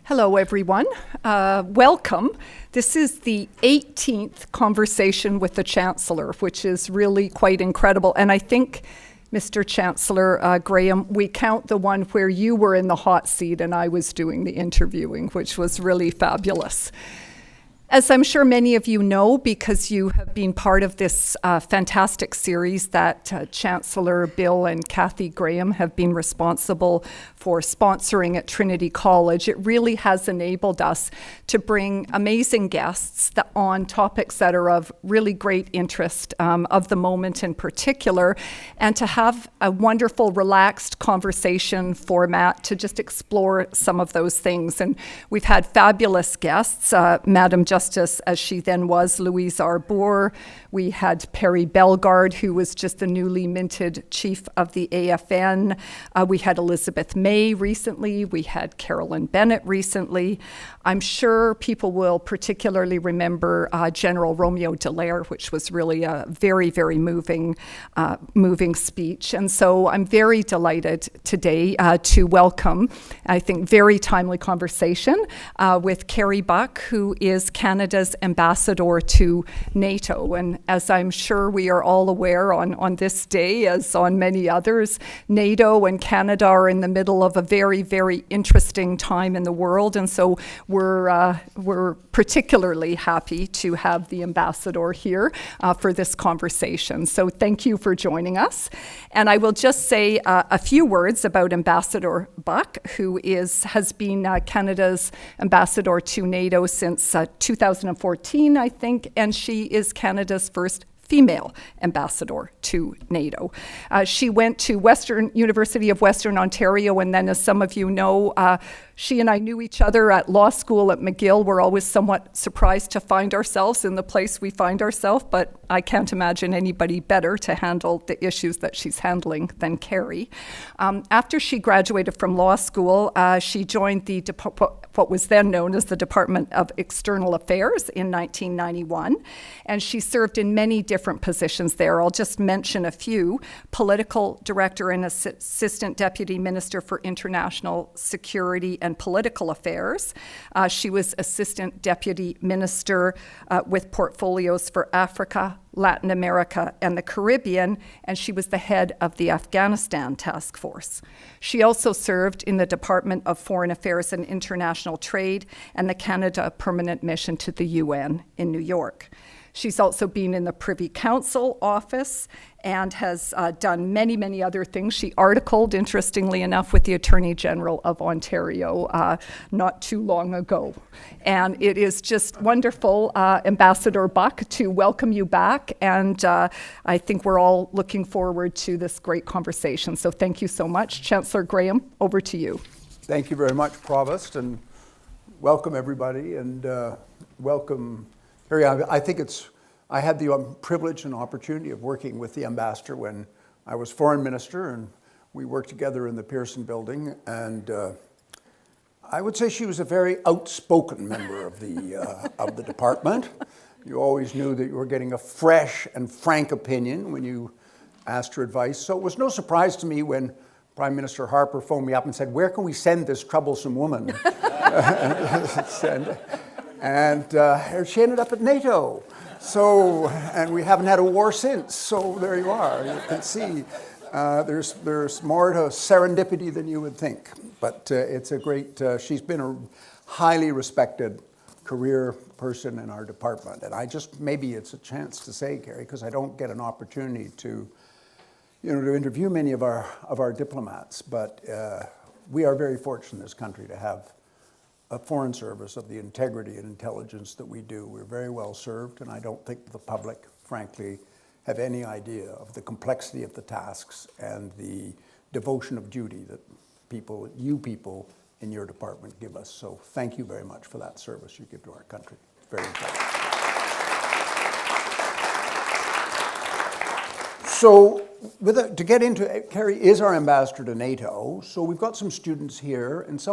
Hello, everyone. Welcome. This is the 18th conversation with the Chancellor, which is really quite incredible. And I think, Mr. Chancellor Graham, we count the one where you were in the hot seat and I was doing the interviewing, which was really fabulous. As I'm sure many of you know, because you have been part of this fantastic series that Chancellor Bill and Kathy Graham have been responsible for sponsoring at Trinity College, it really has enabled us to bring amazing guests on topics that are of really great interest of the moment in particular, and to have a wonderful, relaxed conversation format to just explore some of those things. And we've had fabulous guests, Madam Justice, as she then was, Louise Arbour. We had Perry Bellegarde, who was just the newly minted chief of the AFN. We had Elizabeth May recently. We had Carolyn Bennett recently. I'm sure people will particularly remember General Romeo Dallaire, which was really a very, very moving speech. And so I'm very delighted today to welcome, I think, very timely conversation with Kerry Buck, who is Canada's ambassador to NATO. And as I'm sure we are all aware on this day, as on many others, NATO and Canada are in the middle of a very, very interesting time in the world. And so we're particularly happy to have the ambassador here for this conversation. So thank you for joining us. And I will just say a few words about Ambassador Buck, who has been Canada's ambassador to NATO since 2014, I think, and she is Canada's first female ambassador to NATO. She went to University of Western Ontario, and then, as some of you know, she and I knew each other at law school at McGill. We're always somewhat surprised to find ourselves in the place we find ourselves, but I can't imagine anybody better to handle the issues that she's handling than Kerry. After she graduated from law school, she joined what was then known as the Department of External Affairs in 1991, and she served in many different positions there. I'll just mention a few: political director and assistant deputy minister for international security and political affairs. She was assistant deputy minister with portfolios for Africa, Latin America, and the Caribbean, and she was the head of the Afghanistan Task Force. She also served in the Department of Foreign Affairs and International Trade and the Canada Permanent Mission to the UN in New York. She's also been in the Privy Council office and has done many, many other things. She articled, interestingly enough, with the Attorney General of Ontario not too long ago. And it is just wonderful, Ambassador Buck, to welcome you back. And I think we're all looking forward to this great conversation. So thank you so much. Chancellor Graham, over to you. Thank you very much, Provost, and welcome everybody, and welcome. Harry, I had the privilege and opportunity of working with the ambassador when I was foreign minister, and we worked together in the Pearson building, and I would say she was a very outspoken member of the department. You always knew that you were getting a fresh and frank opinion when you asked her advice. So it was no surprise to me when Prime Minister Harper phoned me up and said, "Where can we send this troublesome woman?" And she ended up at NATO. So, and we haven't had a war since. So there you are. You can see there's more to serendipity than you would think. But it's a great, she's been a highly respected career person in our department. And maybe it's a chance to say, Kerry, because I don't get an opportunity to interview many of our diplomats. But we are very fortunate in this country to have a foreign service of the integrity and intelligence that we do. We're very well served, and I don't think the public, frankly, have any idea of the complexity of the tasks and the devotion of duty that you people in your department give us. So thank you very much for that service you give to our country. It's very important. So to get into it, Kerry is our ambassador to NATO. So we've got some students here, and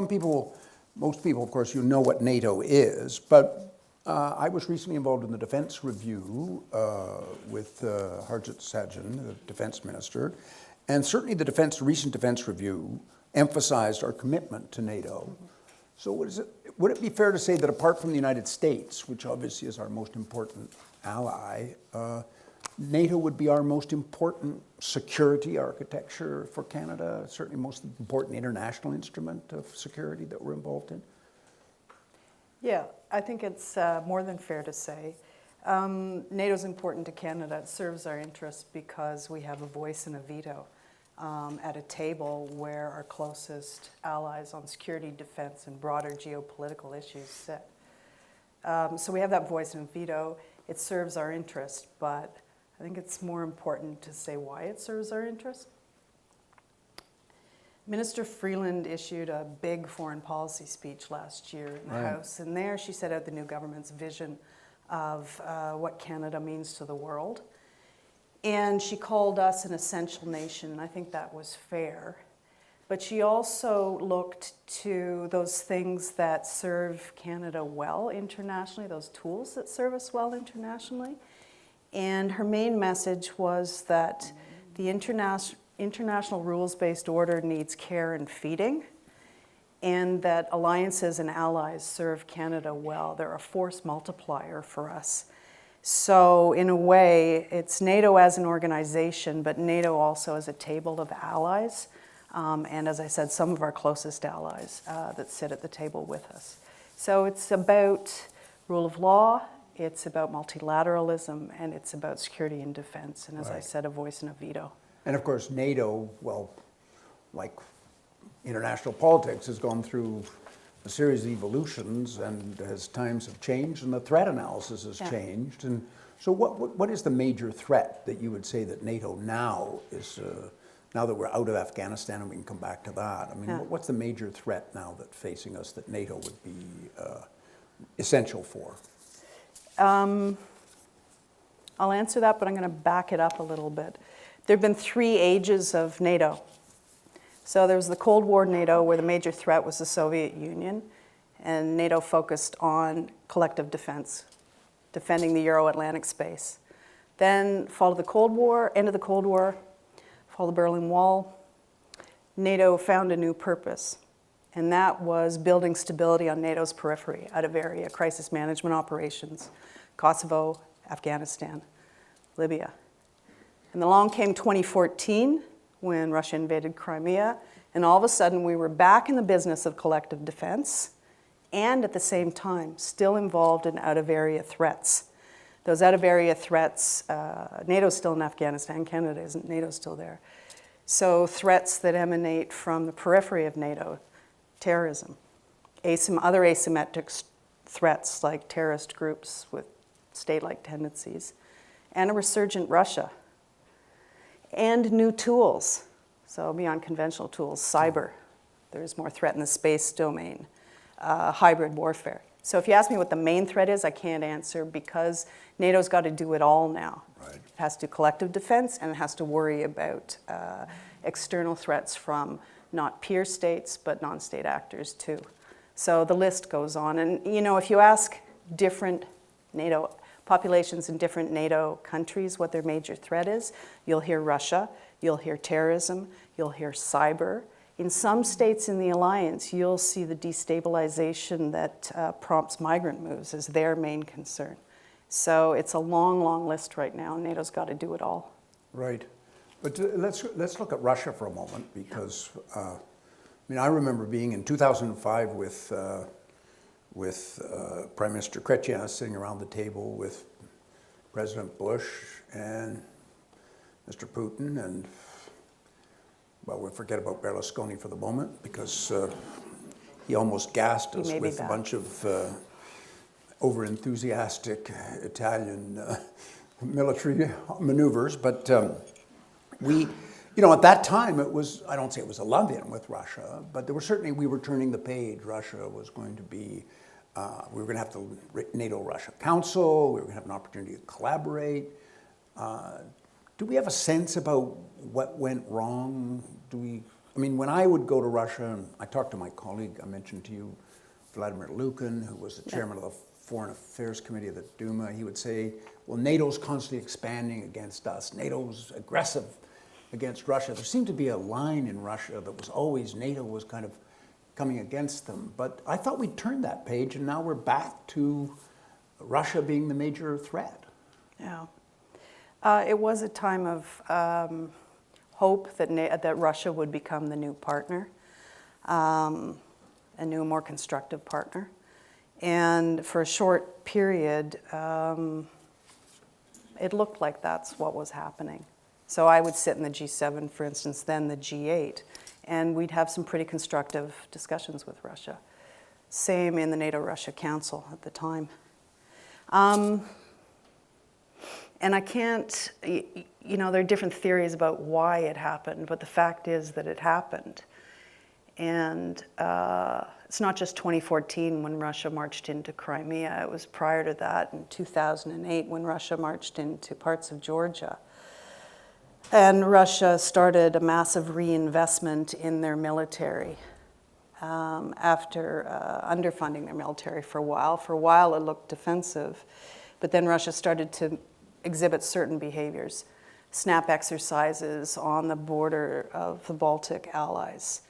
most people, of course, you know what NATO is, but I was recently involved in the Defense Review with Harjit Sajjan, the Defense Minister, and certainly the recent Defense Review emphasized our commitment to NATO So would it be fair to say that apart from the United States, which obviously is our most important ally, NATO would be our most important security architecture for Canada, certainly most important international instrument of security that we're involved in? Yeah, I think it's more than fair to say. NATO's important to Canada. It serves our interests because we have a voice and a veto at a table where our closest allies on security, defense, and broader geopolitical issues sit. So we have that voice and veto. It serves our interest, but I think it's more important to say why it serves our interest. Minister Freeland issued a big foreign policy speech last year in the House, and there she set out the new government's vision of what Canada means to the world. And she called us an essential nation, and I think that was fair. But she also looked to those things that serve Canada well internationally, those tools that serve us well internationally. And her main message was that the international rules-based order needs care and feeding, and that alliances and allies serve Canada well. They're a force multiplier for us. So in a way, it's NATO as an organization, but NATO also as a table of allies. And as I said, some of our closest allies that sit at the table with us. So it's about rule of law, it's about multilateralism, and it's about security and defense. And as I said, a voice and a veto. And of course, NATO, well, like international politics, has gone through a series of evolutions, and as times have changed and the threat analysis has changed. And so what is the major threat that you would say that NATO now is, now that we're out of Afghanistan, and we can come back to that, I mean, what's the major threat now that's facing us that NATO would be essential for? I'll answer that, but I'm going to back it up a little bit. There have been 3 ages of NATO. So there was the Cold War NATO, where the major threat was the Soviet Union, and NATO focused on collective defense, defending the Euro-Atlantic space. Then fall of the Cold War, end of the Cold War, fall of the Berlin Wall, NATO found a new purpose, and that was building stability on NATO's periphery, out of area, crisis management operations, Kosovo, Afghanistan, Libya. And along came 2014, when Russia invaded Crimea, and all of a sudden we were back in the business of collective defense, and at the same time still involved in out-of-area threats. Those out-of-area threats, NATO's still in Afghanistan, Canada isn't, NATO's still there. So threats that emanate from the periphery of NATO, terrorism, other asymmetric threats like terrorist groups with state-like tendencies, and a resurgent Russia. And new tools, so beyond conventional tools, cyber. There's more threat in the space domain, hybrid warfare. So if you ask me what the main threat is, I can't answer because NATO's got to do it all now. Right. It has to do collective defense, and it has to worry about external threats from not peer states, but non-state actors too. So the list goes on. And you know, if you ask different NATO populations in different NATO countries what their major threat is, you'll hear Russia, you'll hear terrorism, you'll hear cyber. In some states in the alliance, you'll see the destabilization that prompts migrant moves as their main concern. So it's a long, long list right now, and NATO's got to do it all. Right. But let's look at Russia for a moment, because I mean, I remember being in 2005 with Prime Minister Chrétien sitting around the table with President Bush and Mr. Putin, and well, we'll forget about Berlusconi for the moment, because he almost gassed us with a bunch of over-enthusiastic Italian military maneuvers. But we, you know, at that time it was, I don't say it was a love-in with Russia, but there were certainly, we were turning the page. Russia was going to be, we were going to have the NATO-Russia Council, we were going to have an opportunity to collaborate. Do we have a sense about what went wrong? I mean, when I would go to Russia, and I talked to my colleague, I mentioned to you, Vladimir Lukin, who was the chairman of the Foreign Affairs Committee of the Duma, he would say, well, NATO's constantly expanding against us. NATO's aggressive against Russia. There seemed to be a line in Russia that was always, NATO was kind of coming against them. But I thought we'd turned that page, and now we're back to Russia being the major threat. Yeah. It was a time of hope that Russia would become the new partner, a new, more constructive partner. And for a short period, it looked like that's what was happening. So I would sit in the G7, for instance, then the G8, and we'd have some pretty constructive discussions with Russia. Same in the NATO-Russia Council at the time. And I can't, there are different theories about why it happened, but the fact is that it happened. And it's not just 2014 when Russia marched into Crimea. It was prior to that in 2008 when Russia marched into parts of Georgia. And Russia started a massive reinvestment in their military after underfunding their military for a while. For a while it looked defensive, but then Russia started to exhibit certain behaviors, snap exercises on the border of the Baltic allies,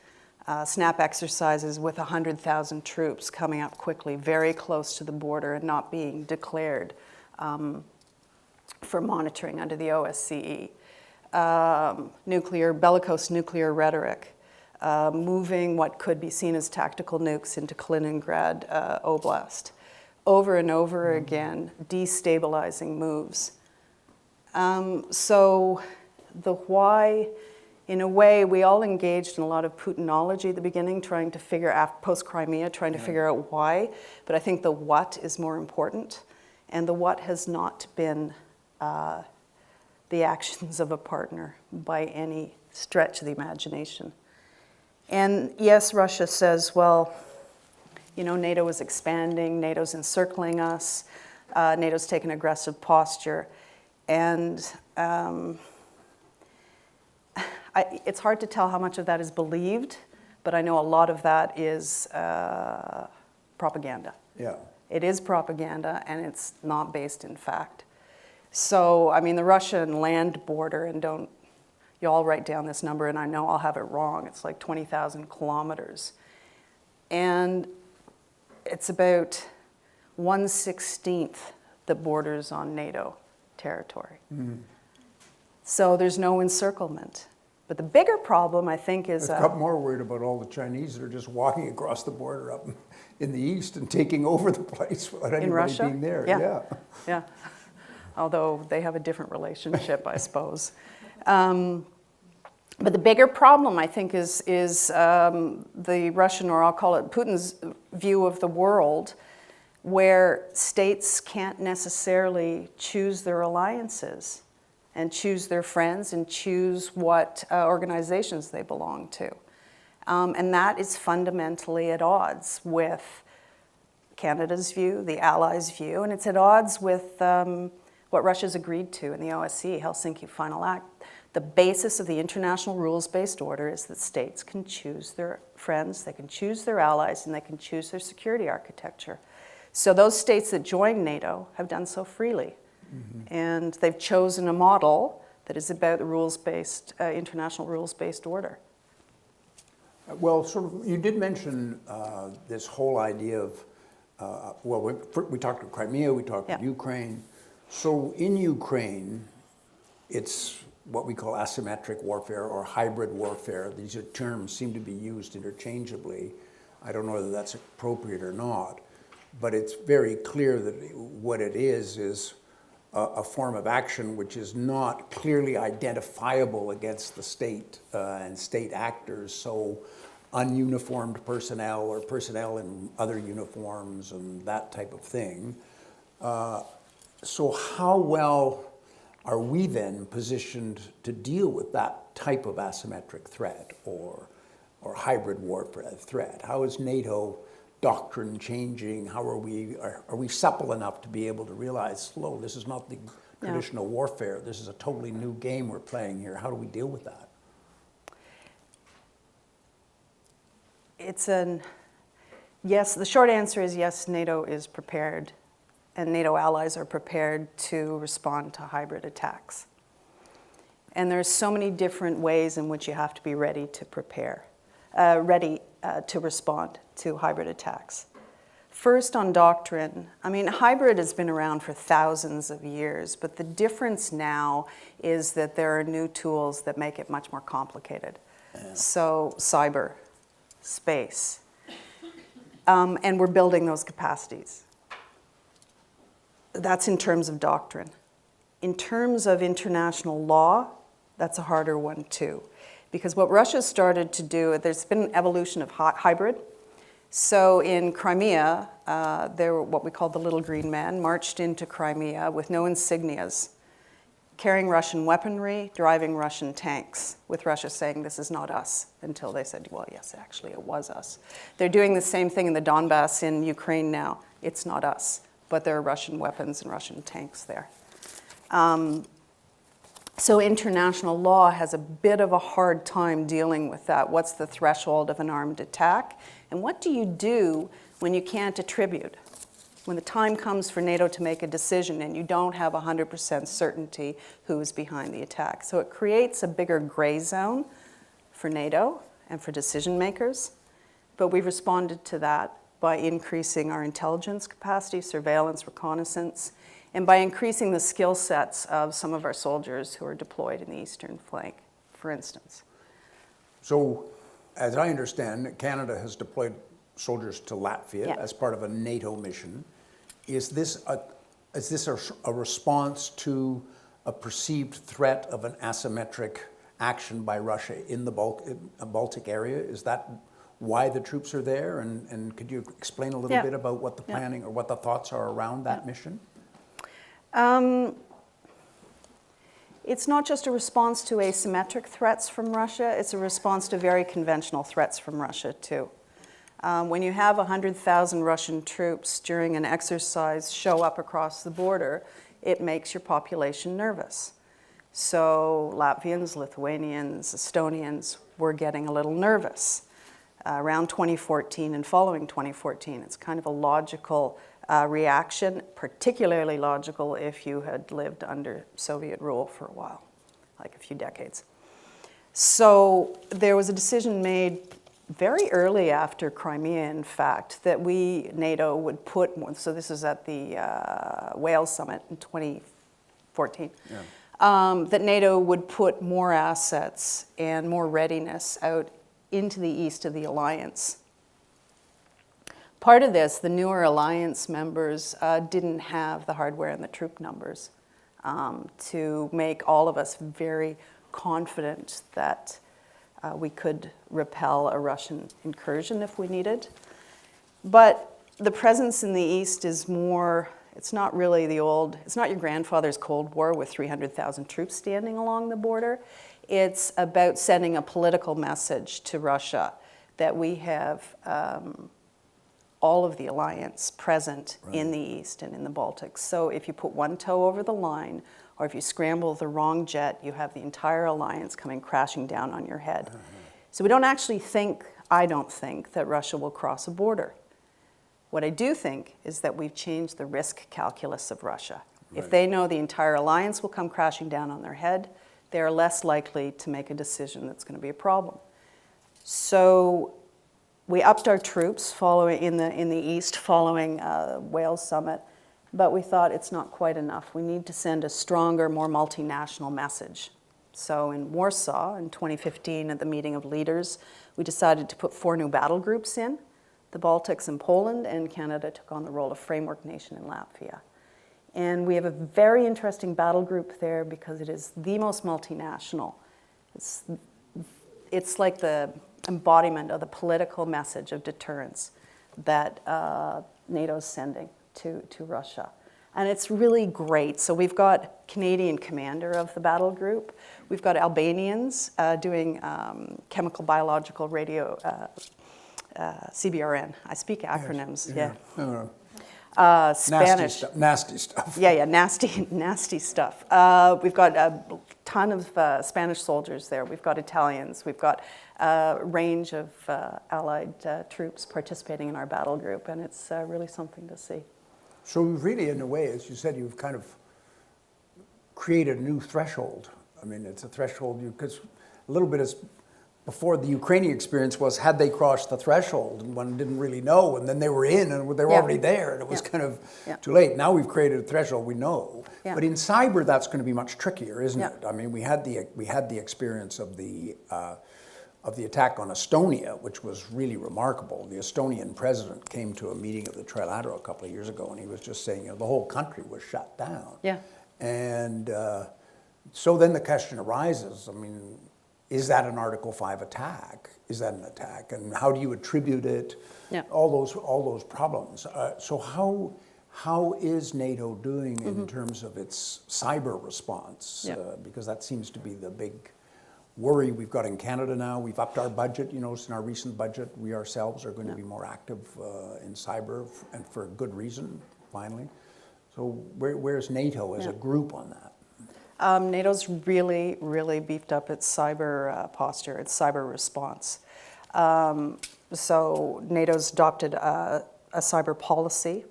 snap exercises with 100,000 troops coming up quickly, very close to the border and not being declared for monitoring under the OSCE. Bellicose nuclear rhetoric, moving what could be seen as tactical nukes into Kaliningrad Oblast. Over and over again, destabilizing moves. So the why, in a way, we all engaged in a lot of Putinology at the beginning, trying to figure out, post-Crimea, trying to figure out why. But I think the what is more important. And the what has not been the actions of a partner by any stretch of the imagination. And yes, Russia says, well, NATO is expanding, NATO's encircling us, NATO's taken an aggressive posture. And it's hard to tell how much of that is believed, but I know a lot of that is propaganda. Yeah. It is propaganda, and it's not based in fact. So, the Russian land border, and you all write down this number, and I know I'll have it wrong, it's like 20,000 kilometers. And it's about 1/16 that borders on NATO territory. So there's no encirclement. But the bigger problem, I think, is... I've got more worried about all the Chinese that are just walking across the border up in the east and taking over the place without anybody being there. Yeah. Although they have a different relationship, I suppose. But the bigger problem, I think, is the Russian, or I'll call it Putin's view of the world, where states can't necessarily choose their alliances and choose their friends and choose what organizations they belong to. And that is fundamentally at odds with Canada's view, the Allies' view, and it's at odds with what Russia's agreed to in the OSCE, Helsinki Final Act. The basis of the international rules-based order is that states can choose their friends, they can choose their allies, and they can choose their security architecture. So those states that joined NATO have done so freely. And they've chosen a model that is about the rules-based, international rules-based order. Well, you did mention this whole idea of, we talked about Crimea, we talked about Ukraine. So in Ukraine, it's what we call asymmetric warfare or hybrid warfare. These are terms seem to be used interchangeably. I don't know whether that's appropriate or not, but it's very clear that what it is a form of action which is not clearly identifiable against the state and state actors. So ununiformed personnel or personnel in other uniforms and that type of thing. So how well are we then positioned to deal with that type of asymmetric threat or hybrid warfare threat? How is NATO doctrine changing? How are we supple enough to be able to realize, hello, this is not the traditional warfare. This is a totally new game we're playing here. How do we deal with that? Yes, the short answer is yes, NATO is prepared, and NATO allies are prepared to respond to hybrid attacks. And there's so many different ways in which you have to be ready to prepare, ready to respond to hybrid attacks. First, on doctrine, I mean, hybrid has been around for thousands of years, but the difference now is that there are new tools that make it much more complicated. So, cyber, space, and we're building those capacities. That's in terms of doctrine. In terms of international law, that's a harder one too. Because what Russia started to do, there's been an evolution of hybrid. So in Crimea, there were what we call the Little Green Men, marched into Crimea with no insignias, carrying Russian weaponry, driving Russian tanks, with Russia saying, this is not us, until they said, well, yes, actually, it was us. They're doing the same thing in the Donbass in Ukraine now. It's not us, but there are Russian weapons and Russian tanks there. So international law has a bit of a hard time dealing with that. What's the threshold of an armed attack? And what do you do when you can't attribute? When the time comes for NATO to make a decision and you don't have 100% certainty who is behind the attack. So it creates a bigger gray zone for NATO and for decision makers. But we've responded to that by increasing our intelligence capacity, surveillance, reconnaissance, and by increasing the skill sets of some of our soldiers who are deployed in the eastern flank, for instance. So, as I understand, Canada has deployed soldiers to Latvia as part of a NATO mission. Is this a response to a perceived threat of an asymmetric action by Russia in the Baltic area? Is that why the troops are there? And could you explain a little bit about what the planning or what the thoughts are around that mission? It's not just a response to asymmetric threats from Russia, it's a response to very conventional threats from Russia too. When you have 100,000 Russian troops during an exercise show up across the border, it makes your population nervous. So Latvians, Lithuanians, Estonians were getting a little nervous around 2014 and following 2014. It's kind of a logical reaction, particularly logical if you had lived under Soviet rule for a while, like a few decades. So there was a decision made very early after Crimea, in fact, that NATO would put more, so this is at the Wales summit in 2014, that NATO would put more assets and more readiness out into the east of the alliance. Part of this, the newer alliance members didn't have the hardware and the troop numbers to make all of us very confident that we could repel a Russian incursion if we needed. But the presence in the east is more, it's not really it's not your grandfather's Cold War with 300,000 troops standing along the border. It's about sending a political message to Russia that we have all of the alliance present in the east and in the Baltics. So if you put one toe over the line, or if you scramble the wrong jet, you have the entire alliance coming crashing down on your head. So we don't actually think, I don't think, that Russia will cross a border. What I do think is that we've changed the risk calculus of Russia. If they know the entire alliance will come crashing down on their head, they're less likely to make a decision that's going to be a problem. So we upped our troops in the east following Wales summit, but we thought it's not quite enough. We need to send a stronger, more multinational message. So in Warsaw in 2015 at the meeting of leaders, we decided to put 4 new battle groups in, the Baltics and Poland, and Canada took on the role of framework nation in Latvia. And we have a very interesting battle group there because it is the most multinational. It's like the embodiment of the political message of deterrence that NATO is sending to Russia. And it's really great. So we've got Canadian commander of the battle group. We've got Albanians doing chemical, biological, radio, CBRN. I speak acronyms, Spanish. Nasty stuff. Yeah, nasty stuff. We've got a ton of Spanish soldiers there. We've got Italians. We've got a range of allied troops participating in our battle group, and it's really something to see. So really, in a way, as you said, you've kind of created a new threshold. I mean, it's a threshold because a little bit has before the Ukrainian experience was, had they crossed the threshold, and one didn't really know, and then they were in, and they were already there, and it was kind of too late. Now we've created a threshold, we know. But in cyber, that's going to be much trickier, isn't it? I mean, we had the experience of the attack on Estonia, which was really remarkable. The Estonian president came to a meeting of the Trilateral a couple of years ago, and he was just saying, the whole country was shut down. And so then the question arises, I mean, is that an Article 5 attack? Is that an attack? And how do you attribute it? All those problems. So how is NATO doing in terms of its cyber response? Because that seems to be the big worry we've got in Canada now. We've upped our budget. You notice in our recent budget, we ourselves are going to be more active in cyber, and for a good reason, finally. So where's NATO as a group on that? NATO's really, really beefed up its cyber posture, its cyber response. So NATO's adopted a cyber policy.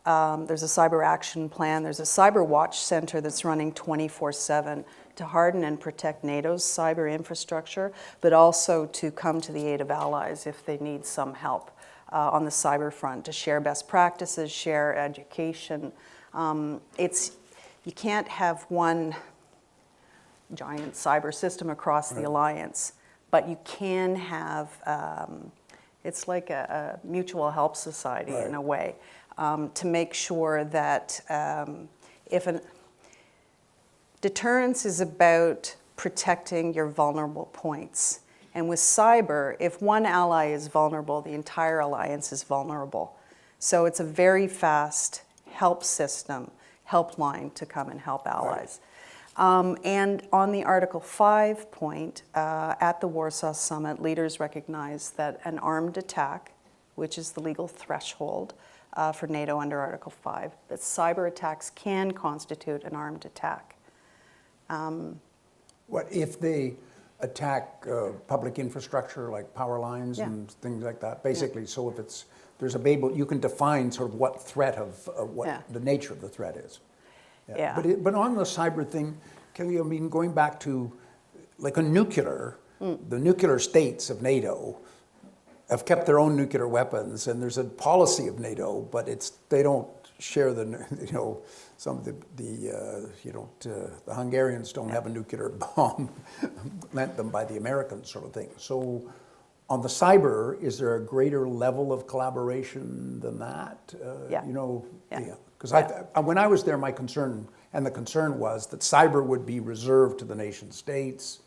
There's a cyber action plan. There's a cyber watch center that's running 24/7 to harden and protect NATO's cyber infrastructure, but also to come to the aid of allies if they need some help on the cyber front, to share best practices, share education. You can't have one giant cyber system across the alliance, but you can have, it's like a mutual help society in a way, to make sure that deterrence is about protecting your vulnerable points. And with cyber, if one ally is vulnerable, the entire alliance is vulnerable. So it's a very fast help system, helpline to come and help allies. And on the Article 5 point, at the Warsaw Summit, leaders recognized that an armed attack, which is the legal threshold for NATO under Article 5, that cyber attacks can constitute an armed attack. What if they attack public infrastructure like power lines and things like that? Basically, so if there's a Babel, you can define sort of what threat of what the nature of the threat is. But on the cyber thing, Kelly, I mean, going back to like a nuclear, the nuclear states of NATO have kept their own nuclear weapons, and there's a policy of NATO, but they don't share some of the Hungarians don't have a nuclear bomb lent them by the Americans, sort of thing. So on the cyber, is there a greater level of collaboration than that? Because when I was there, my concern was that cyber would be reserved to the nation states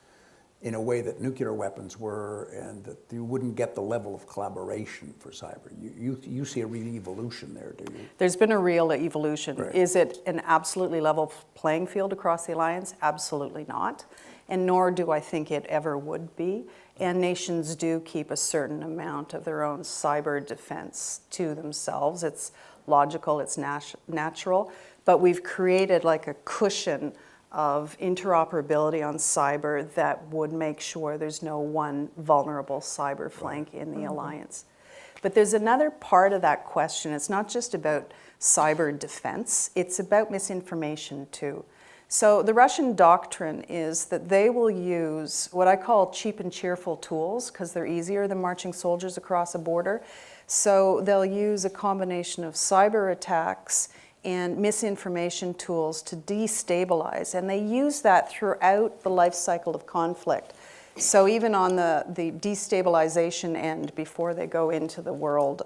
in a way that nuclear weapons were, and that you wouldn't get the level of collaboration for cyber. You see a real evolution there, do you? There's been a real evolution. Right. Is it an absolutely level playing field across the alliance? Absolutely not. And nor do I think it ever would be. And nations do keep a certain amount of their own cyber defense to themselves. It's logical, it's natural. But we've created like a cushion of interoperability on cyber that would make sure there's no one vulnerable cyber flank in the alliance. But there's another part of that question. It's not just about cyber defense, it's about misinformation too. So the Russian doctrine is that they will use what I call cheap and cheerful tools because they're easier than marching soldiers across a border. So they'll use a combination of cyber attacks and misinformation tools to destabilize. And they use that throughout the life cycle of conflict. So even on the destabilization end, before they go into the world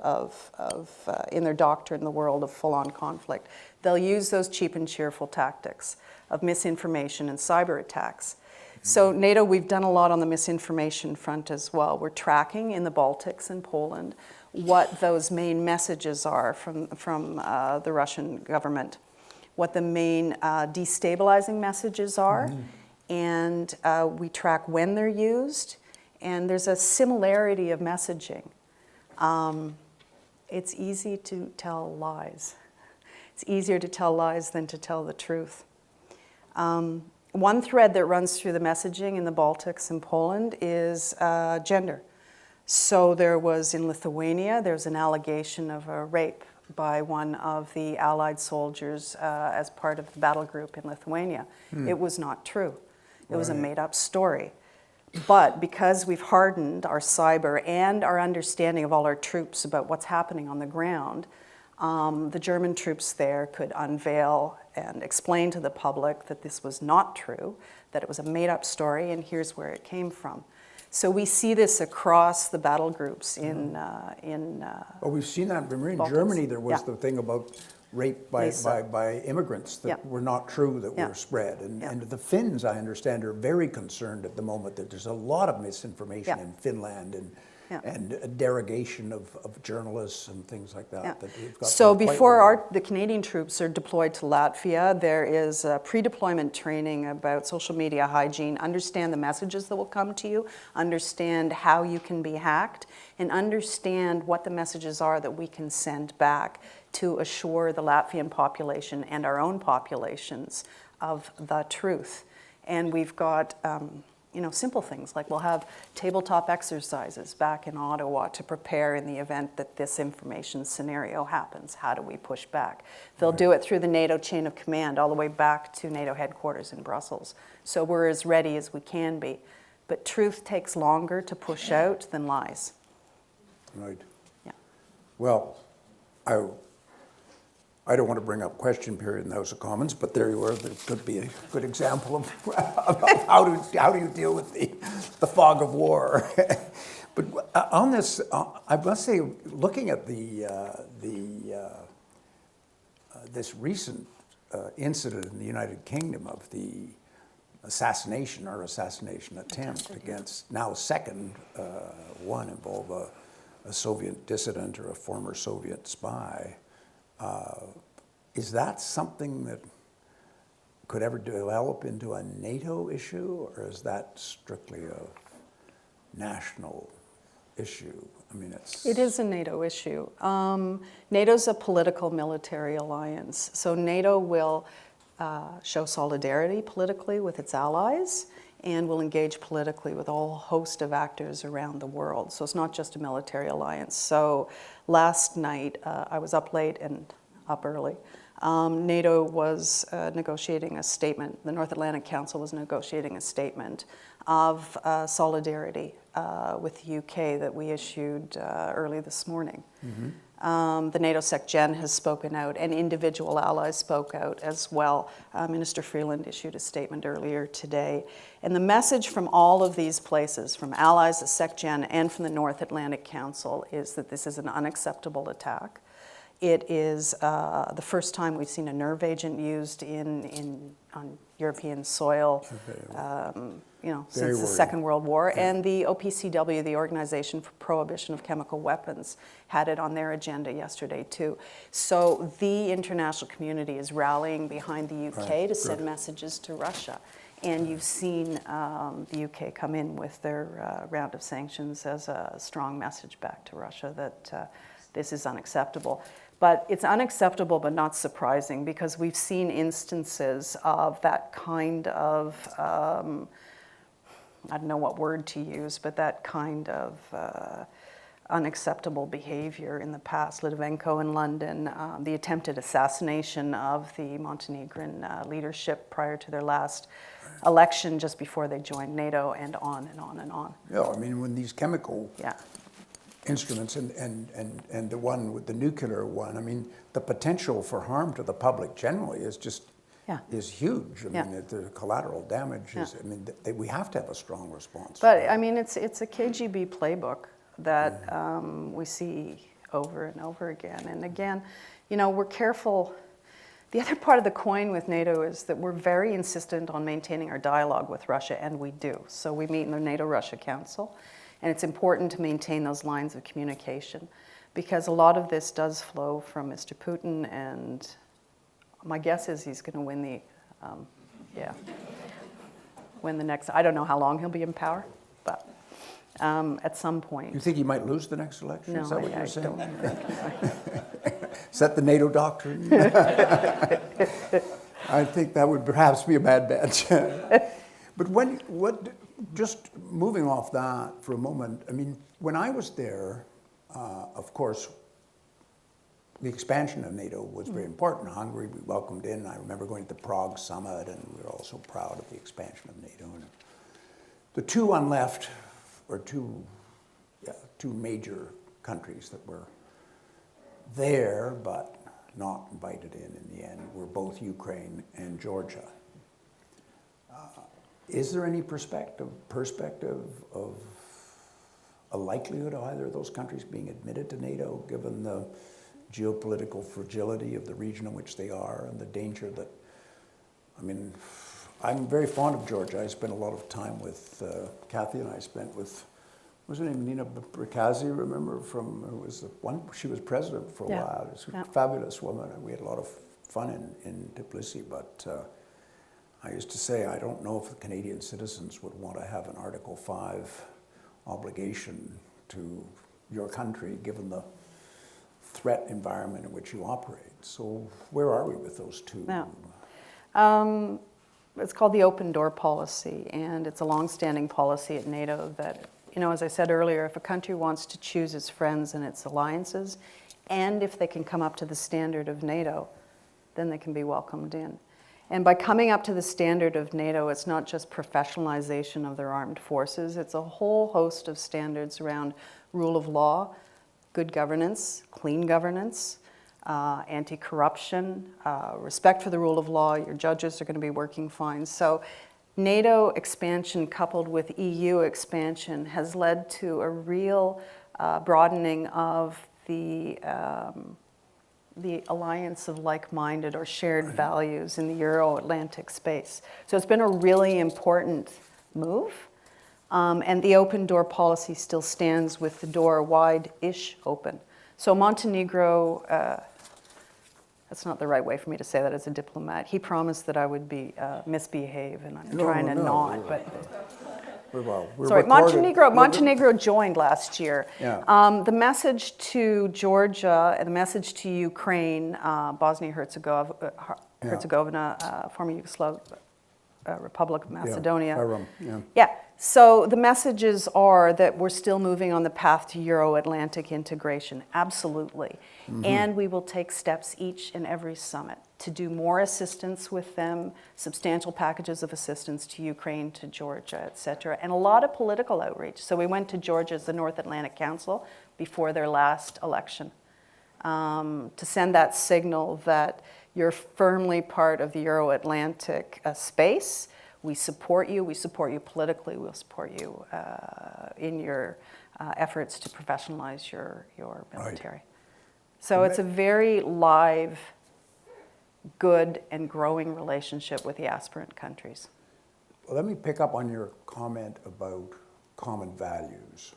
in their doctrine, the world of full-on conflict, they'll use those cheap and cheerful tactics of misinformation and cyber attacks. So NATO, we've done a lot on the misinformation front as well. We're tracking in the Baltics and Poland what those main messages are from the Russian government, what the main destabilizing messages are, and we track when they're used, and there's a similarity of messaging. It's easy to tell lies. It's easier to tell lies than to tell the truth. One thread that runs through the messaging in the Baltics and Poland is gender. So there was in Lithuania, there's an allegation of a rape by one of the Allied soldiers as part of the battle group in Lithuania. It was not true. It was a made-up story. But because we've hardened our cyber and our understanding of all our troops about what's happening on the ground, the German troops there could unveil and explain to the public that this was not true, that it was a made-up story, and here's where it came from. So we see this across the battle groups in Well, we've seen that. Remember in Balkans. Germany, there was Yeah. the thing about rape by immigrants that Yeah. were not true that Yeah. were spread. And, Yeah. and the Finns, I understand, are very concerned at the moment that there's a lot of misinformation Yeah. in Finland Yeah. and a derogation of journalists and things like that. Yeah. That we've got So quite before worried. the Canadian troops are deployed to Latvia, there is pre-deployment training about social media hygiene, understand the messages that will come to you, understand how you can be hacked, and understand what the messages are that we can send back to assure the Latvian population and our own populations of the truth. And we've got simple things like we'll have tabletop exercises back in Ottawa to prepare in the event that this information scenario happens. How do we push back? They'll do it through the NATO chain of command all the way back to NATO headquarters in Brussels. So we're as ready as we can be. But truth takes longer to push out than lies. Right. Yeah. Well, I don't want to bring up question period in the House of Commons, but there you are. There could be a good example of how do you deal with the fog of war. But on this, I must say, looking at this recent incident in the United Kingdom of the assassination attempt against, now second one, involve a Soviet dissident or a former Soviet spy. Is that something that could ever develop into a NATO issue, or is that strictly a national issue? I mean, It is a NATO issue. NATO's a political military alliance, so NATO will show solidarity politically with its allies and will engage politically with a whole host of actors around the world. So it's not just a military alliance. So last night, I was up late and up early. NATO was negotiating a statement, the North Atlantic Council was negotiating a statement of solidarity with the UK that we issued early this morning. Mm-hmm. The NATO SecGen has spoken out, and individual allies spoke out as well. Minister Freeland issued a statement earlier today. And the message from all of these places, from allies, the SecGen, and from the North Atlantic Council, is that this is an unacceptable attack. It is the first time we've seen a nerve agent used on European soil, since the Second World War. Yeah. And the OPCW, the Organization for Prohibition of Chemical Weapons, had it on their agenda yesterday too. So the international community is rallying behind the UK to send messages to Russia. And you've seen the UK come in with their round of sanctions as a strong message back to Russia that this is unacceptable. But it's unacceptable but not surprising, because we've seen instances of that kind of, I don't know what word to use, but that kind of unacceptable behavior in the past. Litvenko in London, the attempted assassination of the Montenegrin leadership prior to their last election just before they joined NATO, and on and on and on. Yeah, I mean, when these chemical instruments and the one with the nuclear one, I mean, the potential for harm to the public generally is just is huge. I mean, the collateral damage is, I mean, we have to have a strong response. But I mean, it's a KGB playbook that we see over and over again. And again, we're careful. The other part of the coin with NATO is that we're very insistent on maintaining our dialogue with Russia, and we do. So we meet in the NATO-Russia Council. And it's important to maintain those lines of communication, because a lot of this does flow from Mr. Putin, and my guess is he's going to win the next. I don't know how long he'll be in power, but at some point. You think he might lose the next election? No, is that what you're saying? Don't. Is that the NATO doctrine? I think that would perhaps be a bad bet. But just moving off that for a moment, I mean, when I was there, of course, the expansion of NATO was very important. Hungary, we welcomed in. I remember going to the Prague summit, and we were all so proud of the expansion of NATO. the two on left are two major countries that were there but not invited in the end were both Ukraine and Georgia. Is there any perspective of a likelihood of either of those countries being admitted to NATO, given the geopolitical fragility of the region in which they are and the danger that, I mean, I'm very fond of Georgia. I spent a lot of time with, Kathy and I spent with, what's her name, Nina Brikazi, remember, she was president for a while. She was a fabulous woman, and we had a lot of fun in Tbilisi, but I used to say, I don't know if the Canadian citizens would want to have an Article 5 obligation to your country, given the threat environment in which you operate. So where are we with those two? Yeah. It's called the open door policy, and it's a long-standing policy at NATO that, you know, as I said earlier, if a country wants to choose its friends and its alliances, and if they can come up to the standard of NATO, then they can be welcomed in. And by coming up to the standard of NATO, it's not just professionalization of their armed forces, it's a whole host of standards around rule of law, good governance, clean governance, anti-corruption, respect for the rule of law. Your judges are going to be working fine. So NATO expansion coupled with EU expansion has led to a real broadening of the alliance of like-minded or shared values in the Euro-Atlantic space. So it's been a really important move. And the open door policy still stands with the door wide-ish open. So Montenegro, that's not the right way for me to say that as a diplomat. He promised that I would be misbehave, and I'm trying to not. But sorry, Montenegro joined last year. Yeah. The message to Georgia and the message to Ukraine, Bosnia-Herzegovina, former Yugoslav Republic of Macedonia. Yeah. So the messages are that we're still moving on the path to Euro-Atlantic integration, absolutely. Mm-hmm. And we will take steps each and every summit to do more assistance with them, substantial packages of assistance to Ukraine, to Georgia, et cetera, and a lot of political outreach. So we went to Georgia's the North Atlantic Council before their last election to send that signal that you're firmly part of the Euro-Atlantic space. We support you politically, we'll support you in your efforts to professionalize your military. Right. So it's a very live, good, and growing relationship with the aspirant countries. Well, let me pick up on your comment about common values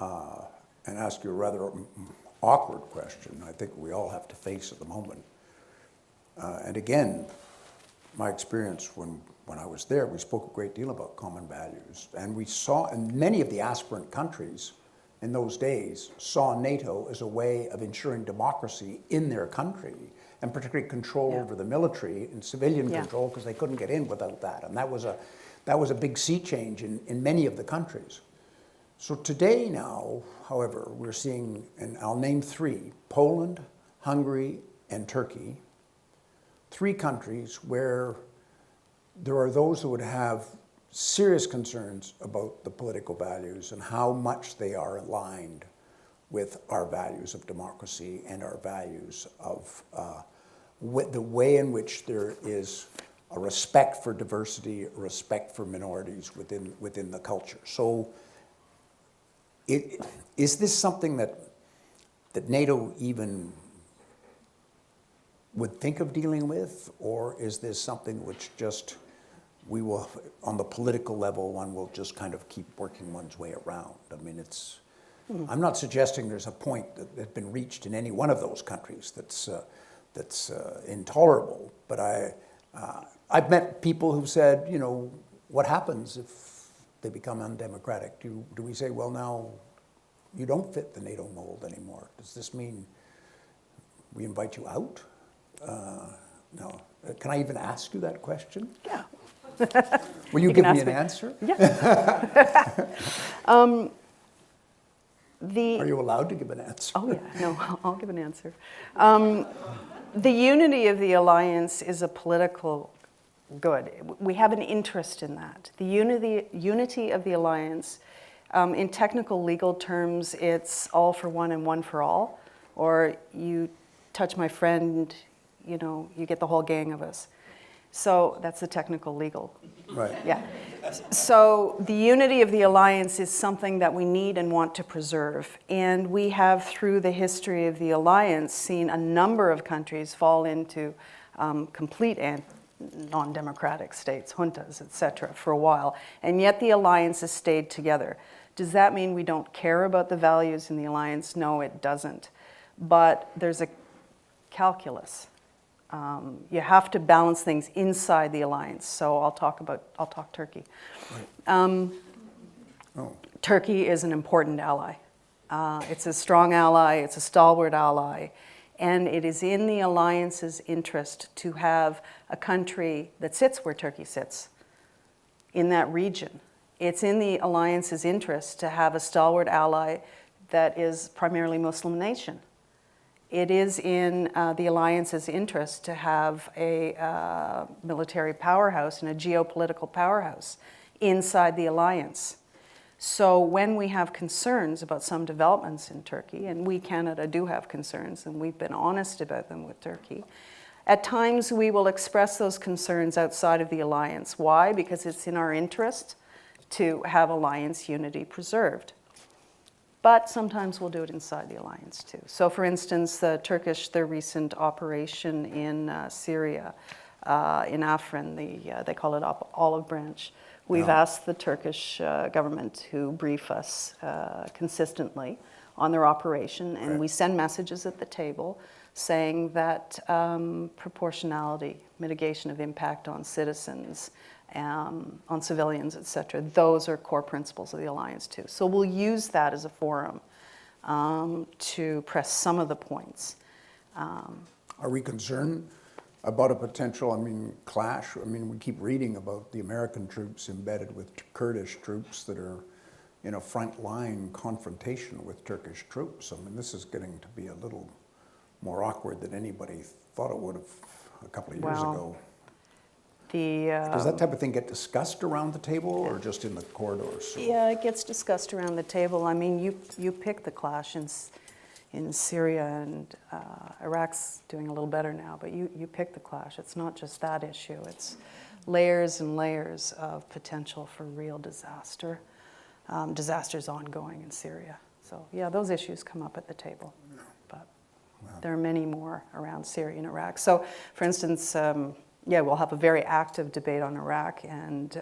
and ask you a rather awkward question I think we all have to face at the moment. And again, my experience when I was there, we spoke a great deal about common values. And we saw, and many of the aspirant countries in those days saw NATO as a way of ensuring democracy in their country, and particularly control over the military and civilian control, because they couldn't get in without that. And that was a big sea change in many of the countries. So today now, however, we're seeing, and I'll name three, Poland, Hungary, and Turkey, three countries where there are those who would have serious concerns about the political values and how much they are aligned with our values of democracy and our values of the way in which there is a respect for diversity, a respect for minorities within the culture. So is this something that NATO even would think of dealing with, or is this something which just we will, on the political level, one will just kind of keep working one's way around? I mean, I'm not suggesting there's a point that has been reached in any one of those countries that's intolerable, but I've met people who've said, you know, what happens if they become undemocratic? Do we say, well, now you don't fit the NATO mold anymore? Does this mean we invite you out? No. Can I even ask you that question? Yeah. Will you give me an answer? Yeah. Are you allowed to give an answer? Oh, yeah. No, I'll give an answer. The unity of the alliance is a political good. We have an interest in that. The unity of the alliance, in technical legal terms, it's all for one and one for all, or you touch my friend, you know, you get the whole gang of us. So that's the technical legal. Right. Yeah. So the unity of the alliance is something that we need and want to preserve. And we have, through the history of the alliance, seen a number of countries fall into complete and non-democratic states, juntas, etc., for a while. And yet the alliance has stayed together. Does that mean we don't care about the values in the alliance? No, it doesn't. But there's a calculus. You have to balance things inside the alliance. So I'll talk Turkey. Right. Turkey is an important ally. It's a strong ally, it's a stalwart ally, and it is in the alliance's interest to have a country that sits where Turkey sits, in that region. It's in the alliance's interest to have a stalwart ally that is primarily Muslim nation. It is in the alliance's interest to have a military powerhouse and a geopolitical powerhouse inside the alliance. So when we have concerns about some developments in Turkey, and we, Canada, do have concerns, and we've been honest about them with Turkey, at times we will express those concerns outside of the alliance. Why? Because it's in our interest to have alliance unity preserved. But sometimes we'll do it inside the alliance too. So for instance, their recent operation in Syria, in Afrin, they call it Olive Branch. We've asked the Turkish government to brief us consistently on their operation, and we send messages at the table saying that proportionality, mitigation of impact on citizens, on civilians, etc. Those are core principles of the alliance too. So we'll use that as a forum to press some of the points. Are we concerned about a potential, clash? We keep reading about the American troops embedded with Kurdish troops that are in a front-line confrontation with Turkish troops. This is getting to be a little more awkward than anybody thought it would have a couple of years ago. Does that type of thing get discussed around the table or just in the corridors? Yeah, it gets discussed around the table. You pick the clash in Syria, and Iraq's doing a little better now, but you pick the clash. It's not just that issue. It's layers and layers of potential for real disaster. Disaster's ongoing in Syria. So yeah, those issues come up at the table. But there are many more around Syria and Iraq. So for instance, we'll have a very active debate on Iraq, and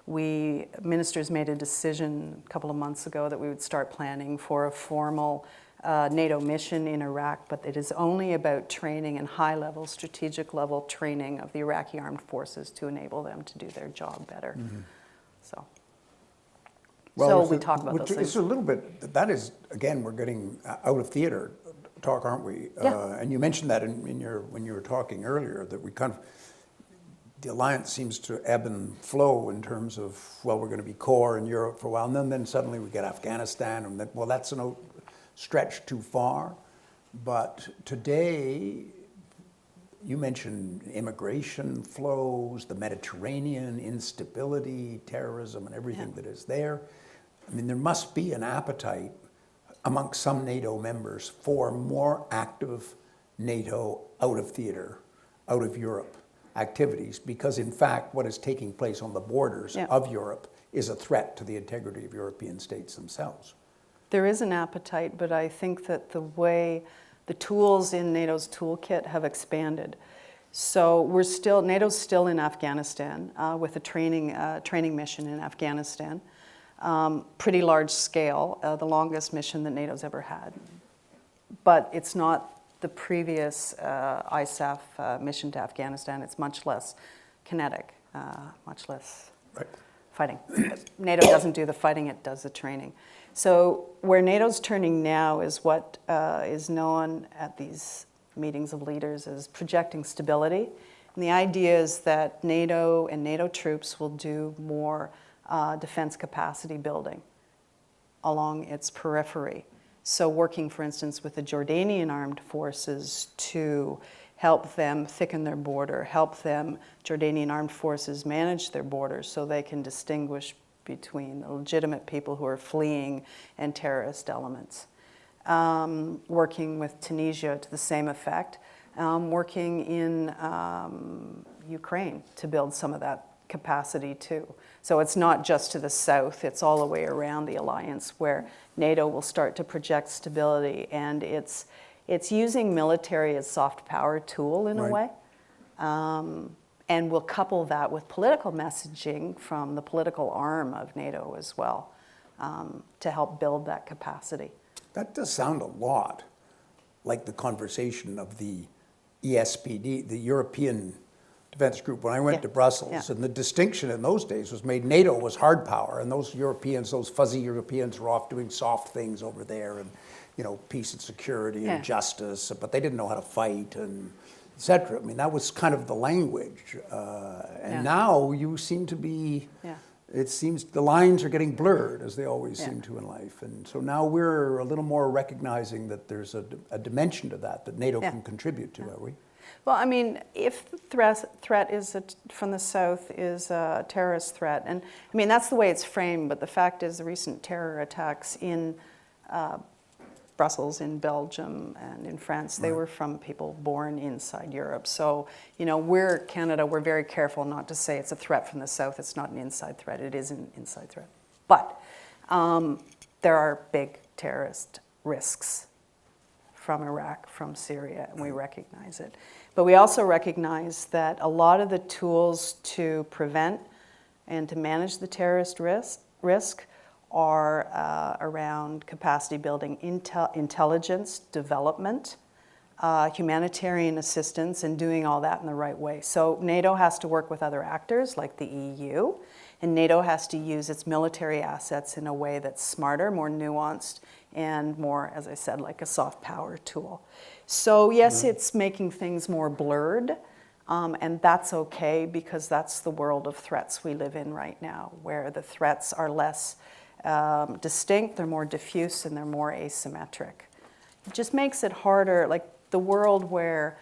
ministers made a decision a couple of months ago that we would start planning for a formal NATO mission in Iraq, but it is only about training and high-level, strategic-level training of the Iraqi armed forces to enable them to do their job better. Mm-hmm. So we talk about those things. It's a little bit, that is, again, we're getting out of theater talk, aren't we? Yeah. And you mentioned that when you were talking earlier, that we the alliance seems to ebb and flow in terms of, we're going to be core in Europe for a while, and then suddenly we get Afghanistan, and that's a stretch too far. But today, you mentioned immigration flows, the Mediterranean, instability, terrorism, and everything that is there. There must be an appetite amongst some NATO members for more active NATO out of theater, out of Europe activities, because in fact what is taking place on the borders of Europe is a threat to the integrity of European states themselves. There is an appetite, but I think that the way the tools in NATO's toolkit have expanded. So NATO's still in Afghanistan with a training mission in Afghanistan. Pretty large scale, the longest mission that NATO's ever had. But it's not the previous ISAF mission to Afghanistan. It's much less kinetic, much less fighting. NATO doesn't do the fighting, it does the training. So where NATO's turning now is what is known at these meetings of leaders as projecting stability. And the idea is that NATO and NATO troops will do more defense capacity building along its periphery. So working, for instance, with the Jordanian armed forces to help them thicken their border, help them, Jordanian armed forces, manage their borders so they can distinguish between the legitimate people who are fleeing and terrorist elements. Working with Tunisia to the same effect, working in Ukraine to build some of that capacity too. So it's not just to the south, it's all the way around the alliance where NATO will start to project stability, and it's using military as soft power tool in a way. And we'll couple that with political messaging from the political arm of NATO as well to help build that capacity. That does sound a lot like the conversation of the ESPD, the European Defense Group, when I went to Brussels. And the distinction in those days was made NATO was hard power, and those Europeans, those fuzzy Europeans, were off doing soft things over there, and peace and security and justice, but they didn't know how to fight and et cetera. I mean, that was kind of the language. And now you seem to be, it seems the lines are getting blurred, as they always seem to in life. And so now we're a little more recognizing that there's a dimension to that NATO can contribute to, are we? Well, I mean, if the threat is from the south is a terrorist threat, and I mean, that's the way it's framed, but the fact is the recent terror attacks in Brussels, in Belgium, and in France, they were from people born inside Europe. So, we're Canada, we're very careful not to say it's a threat from the south. It's not an inside threat. It is an inside threat. But there are big terrorist risks from Iraq, from Syria, and we recognize it. But we also recognize that a lot of the tools to prevent and to manage the terrorist risk are around capacity building, intelligence development, humanitarian assistance, and doing all that in the right way. So NATO has to work with other actors like the EU, and NATO has to use its military assets in a way that's smarter, more nuanced, and more, as I said, like a soft power tool. So yes, it's making things more blurred, and that's okay because that's the world of threats we live in right now, where the threats are less distinct, they're more diffuse, and they're more asymmetric. It just makes it harder, like the world where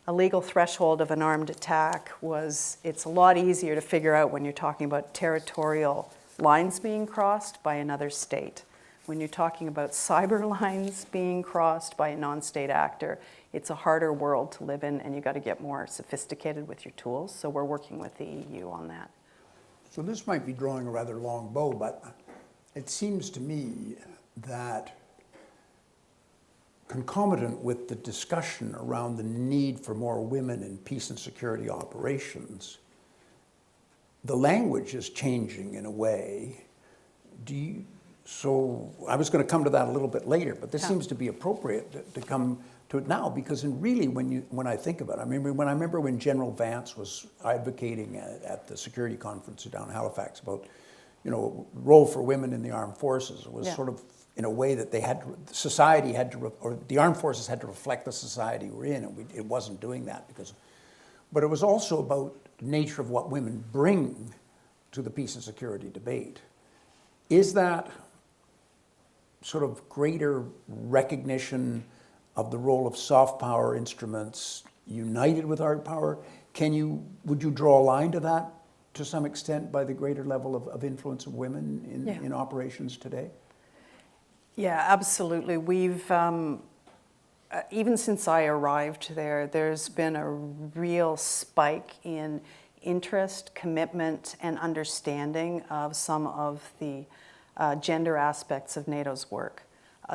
a legal threshold of an armed attack it's a lot easier to figure out when you're talking about territorial lines being crossed by another state. When you're talking about cyber lines being crossed by a non-state actor, it's a harder world to live in, and you've got to get more sophisticated with your tools. So we're working with the EU on that. So this might be drawing a rather long bow, but it seems to me that concomitant with the discussion around the need for more women in peace and security operations, the language is changing in a way. So I was going to come to that a little bit later, but this seems to be appropriate to come to it now, because when I think about it, I remember when General Vance was advocating at the security conference down in Halifax about, role for women in the armed forces. It was sort of in a way that the armed forces had to reflect the society we're in, and it wasn't doing that but it was also about the nature of what women bring to the peace and security debate. Is that sort of greater recognition of the role of soft power instruments united with hard power? Would you draw a line to that to some extent by the greater level of influence of women in operations today? Yeah, absolutely. We've, even since I arrived there's been a real spike in interest, commitment, and understanding of some of the gender aspects of NATO's work.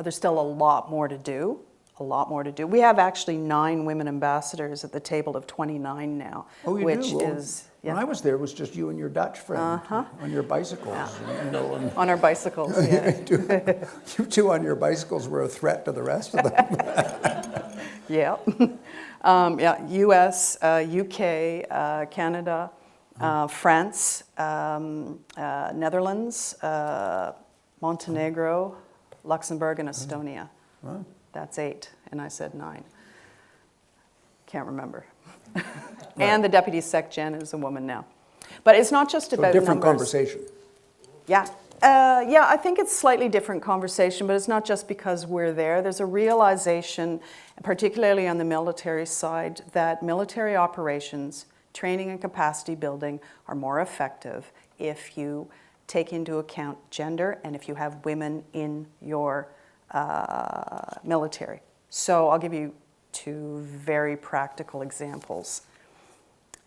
There's still a lot more to do. We have actually 9 women ambassadors at the table of 29 now. Oh, you which do? Well, is when I was there, it was just you and your Dutch friend on your bicycles. On our bicycles, yeah. You two on your bicycles were a threat to the rest of them. Yeah. US, UK, Canada, France, Netherlands, Montenegro, Luxembourg, and Estonia. Wow. That's 8, and I said 9. Can't remember. And the deputy sec gen is a woman now. But it's not just about different numbers. conversation. Yeah, Yeah, I think it's a slightly different conversation, but it's not just because we're there. There's a realization, particularly on the military side, that military operations, training and capacity building are more effective if you take into account gender and if you have women in your military. So I'll give you two very practical examples.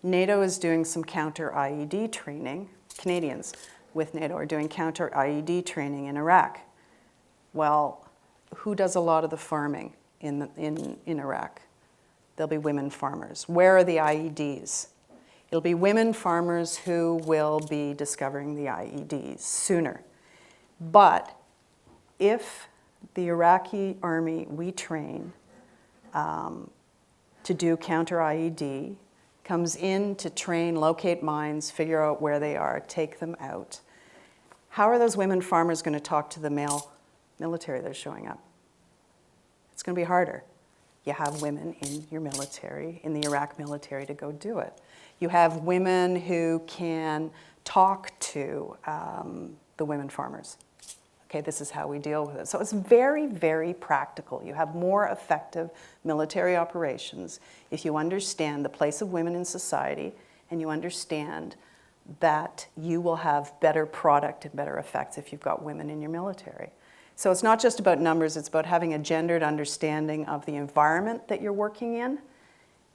NATO is doing some counter-IED training. Canadians with NATO are doing counter-IED training in Iraq. Well, who does a lot of the farming in Iraq? There'll be women farmers. Where are the IEDs? It'll be women farmers who will be discovering the IEDs sooner. But if the Iraqi army we train to do counter-IED comes in to train, locate mines, figure out where they are, take them out, how are those women farmers going to talk to the male military that are showing up? It's going to be harder. You have women in your military, in the Iraq military, to go do it. You have women who can talk to the women farmers. Okay, this is how we deal with it. So it's very, very practical. You have more effective military operations if you understand the place of women in society and you understand that you will have better product and better effects if you've got women in your military. So it's not just about numbers, it's about having a gendered understanding of the environment that you're working in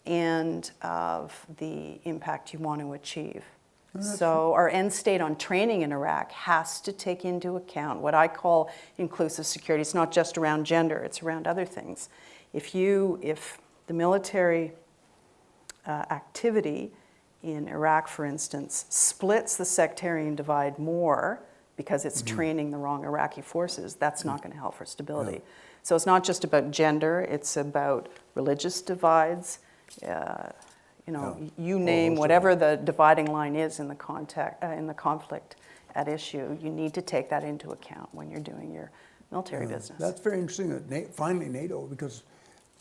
and of the impact you want to achieve. So our end state on training in Iraq has to take into account what I call inclusive security. It's not just around gender, it's around other things. If the military activity in Iraq, for instance, splits the sectarian divide more because it's training the wrong Iraqi forces, that's not going to help for stability. So it's not just about gender, it's about religious divides, you name whatever the dividing line is in the conflict at issue, you need to take that into account when you're doing your military business. That's very interesting that finally NATO, because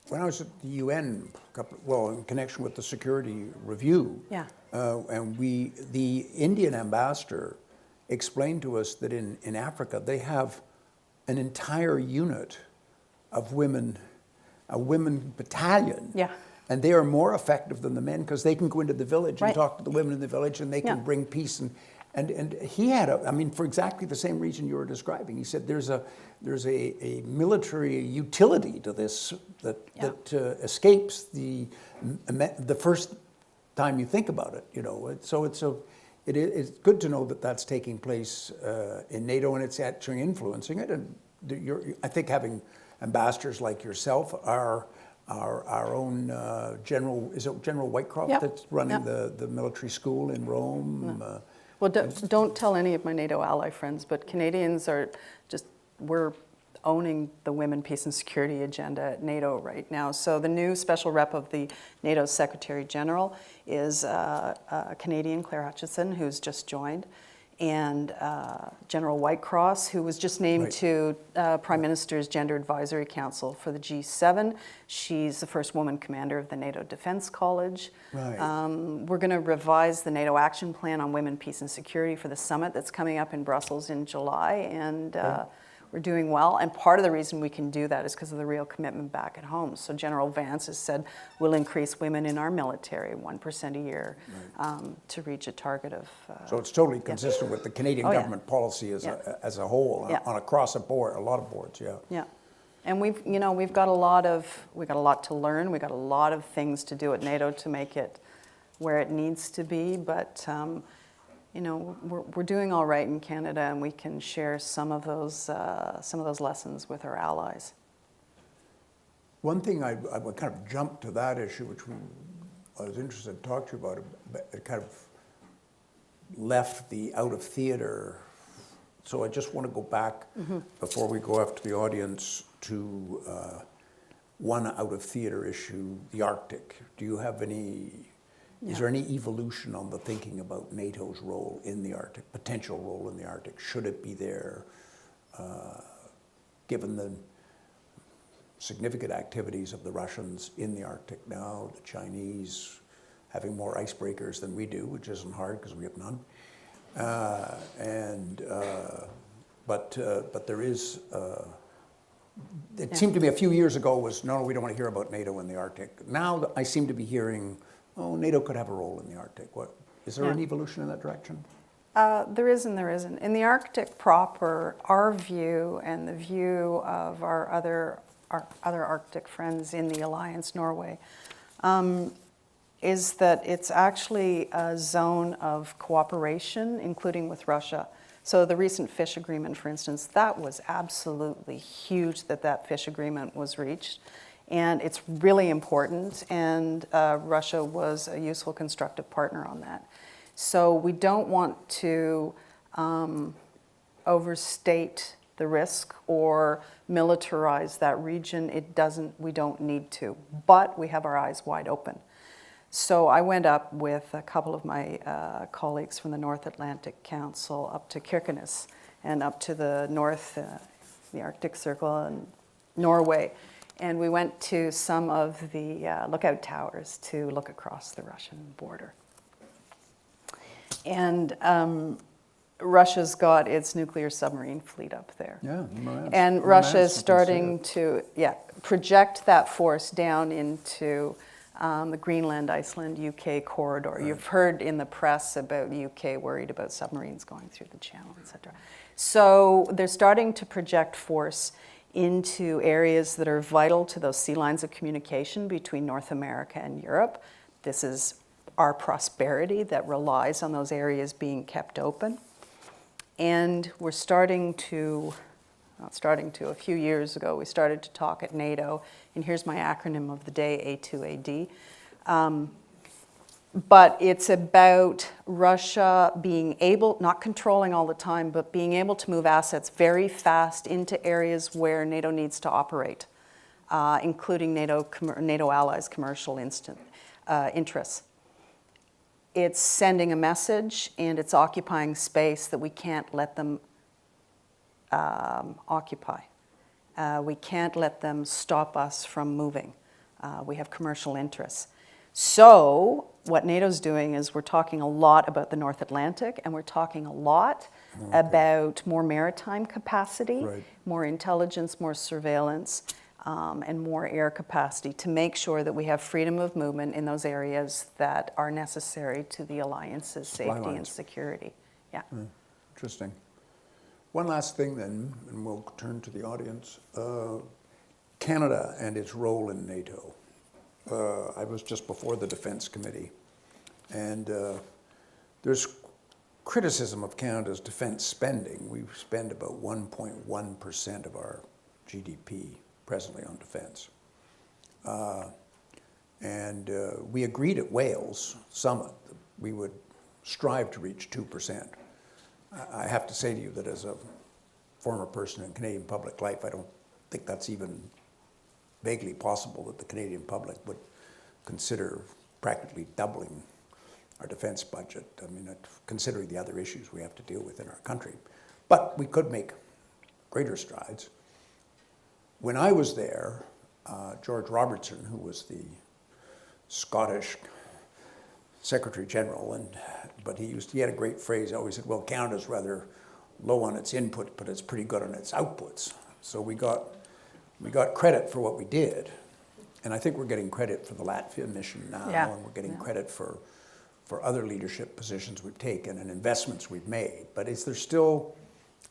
when I was at the UN, in connection with the security review, and the Indian ambassador explained to us that in Africa they have an entire unit of women, a women battalion. And they are more effective than the men because they can go into the village and talk to the women in the village and they can bring peace. And he had for exactly the same reason you were describing. He said there's a military utility to this that escapes the first time you think about it. So it's good to know that that's taking place in NATO and it's actually influencing it. And I think having ambassadors like yourself are our own General Whitecroft that's running the military school in Rome. Well, don't tell any of my NATO ally friends, but Canadians we're owning the women, peace and security agenda at NATO right now. So the new special rep of the NATO Secretary General is a Canadian, Claire Hutchison, who's just joined, and General Whitecross, who was just named to Prime Minister's Gender Advisory Council for the G7. She's the first woman commander of the NATO Defense College. We're going to revise the NATO Action Plan on Women, Peace and Security for the summit that's coming up in Brussels in July, and we're doing well. And part of the reason we can do that is because of the real commitment back at home. So General Vance has said we'll increase women in our military 1% a year to reach a target of. So it's totally consistent with the Canadian government policy as a whole, on across a board, a lot of boards. And we've got a lot to learn. We've got a lot of things to do at NATO to make it where it needs to be, but. We're doing all right in Canada, and we can share some of those lessons with our allies. One thing I would kind of jump to that issue, which I was interested to talk to you about. It kind of left the out of theater, so I just want to go back before we go after the audience to one out of theater issue, the Arctic. Do you have any? Is there any evolution on the thinking about NATO's role in the Arctic, potential role in the Arctic? Should it be there, given the significant activities of the Russians in the Arctic now, the Chinese having more icebreakers than we do, which isn't hard because we have none, and but there is. It seemed to me a few years ago was no, we don't want to hear about NATO in the Arctic. Now I seem to be hearing, oh, NATO could have a role in the Arctic. What is there an evolution in that direction? There is and there isn't. In the Arctic proper, our view and the view of our other Arctic friends in the alliance, Norway, is that it's actually a zone of cooperation, including with Russia. So the recent fish agreement, for instance, that was absolutely huge that fish agreement was reached. And it's really important, and Russia was a useful, constructive partner on that. So we don't want to overstate the risk or militarize that region. We don't need to, but we have our eyes wide open. So I went up with a couple of my colleagues from the North Atlantic Council up to Kirkenes and up to the north, the Arctic Circle in Norway. And we went to some of the lookout towers to look across the Russian border. And Russia's got its nuclear submarine fleet up there. Yeah, and Russia is starting to project that force down into the Greenland, Iceland, UK corridor. Right. You've heard in the press about the UK worried about submarines going through the channel, etc. So they're starting to project force into areas that are vital to those sea lines of communication between North America and Europe. This is our prosperity that relies on those areas being kept open. And we're a few years ago, we started to talk at NATO, and here's my acronym of the day, A2AD. But it's about Russia being able, not controlling all the time, but being able to move assets very fast into areas where NATO needs to operate, including NATO allies' commercial interests. It's sending a message, and it's occupying space that we can't let them occupy. We can't let them stop us from moving. We have commercial interests. So what NATO's doing is we're talking a lot about the North Atlantic, and we're talking a lot about more maritime capacity, more intelligence, more surveillance, and more air capacity to make sure that we have freedom of movement in those areas that are necessary to the alliance's safety and security. Yeah. Interesting. One last thing then, and we'll turn to the audience. Canada and its role in NATO. I was just before the Defense Committee, and there's criticism of Canada's defense spending. We spend about 1.1% of our GDP presently on defense. And we agreed at Wales Summit that we would strive to reach 2%. I have to say to you that as a former person in Canadian public life, I don't think that's even vaguely possible that the Canadian public would consider practically doubling our defense budget. I mean, considering the other issues we have to deal with in our country. But we could make greater strides. When I was there, George Robertson, who was the Scottish Secretary General, but he had a great phrase. He always said, well, Canada's rather low on its input, but it's pretty good on its outputs. So we got credit for what we did. And I think we're getting credit for the Latvia mission now, and we're getting credit for other leadership positions we've taken and investments we've made. But is there still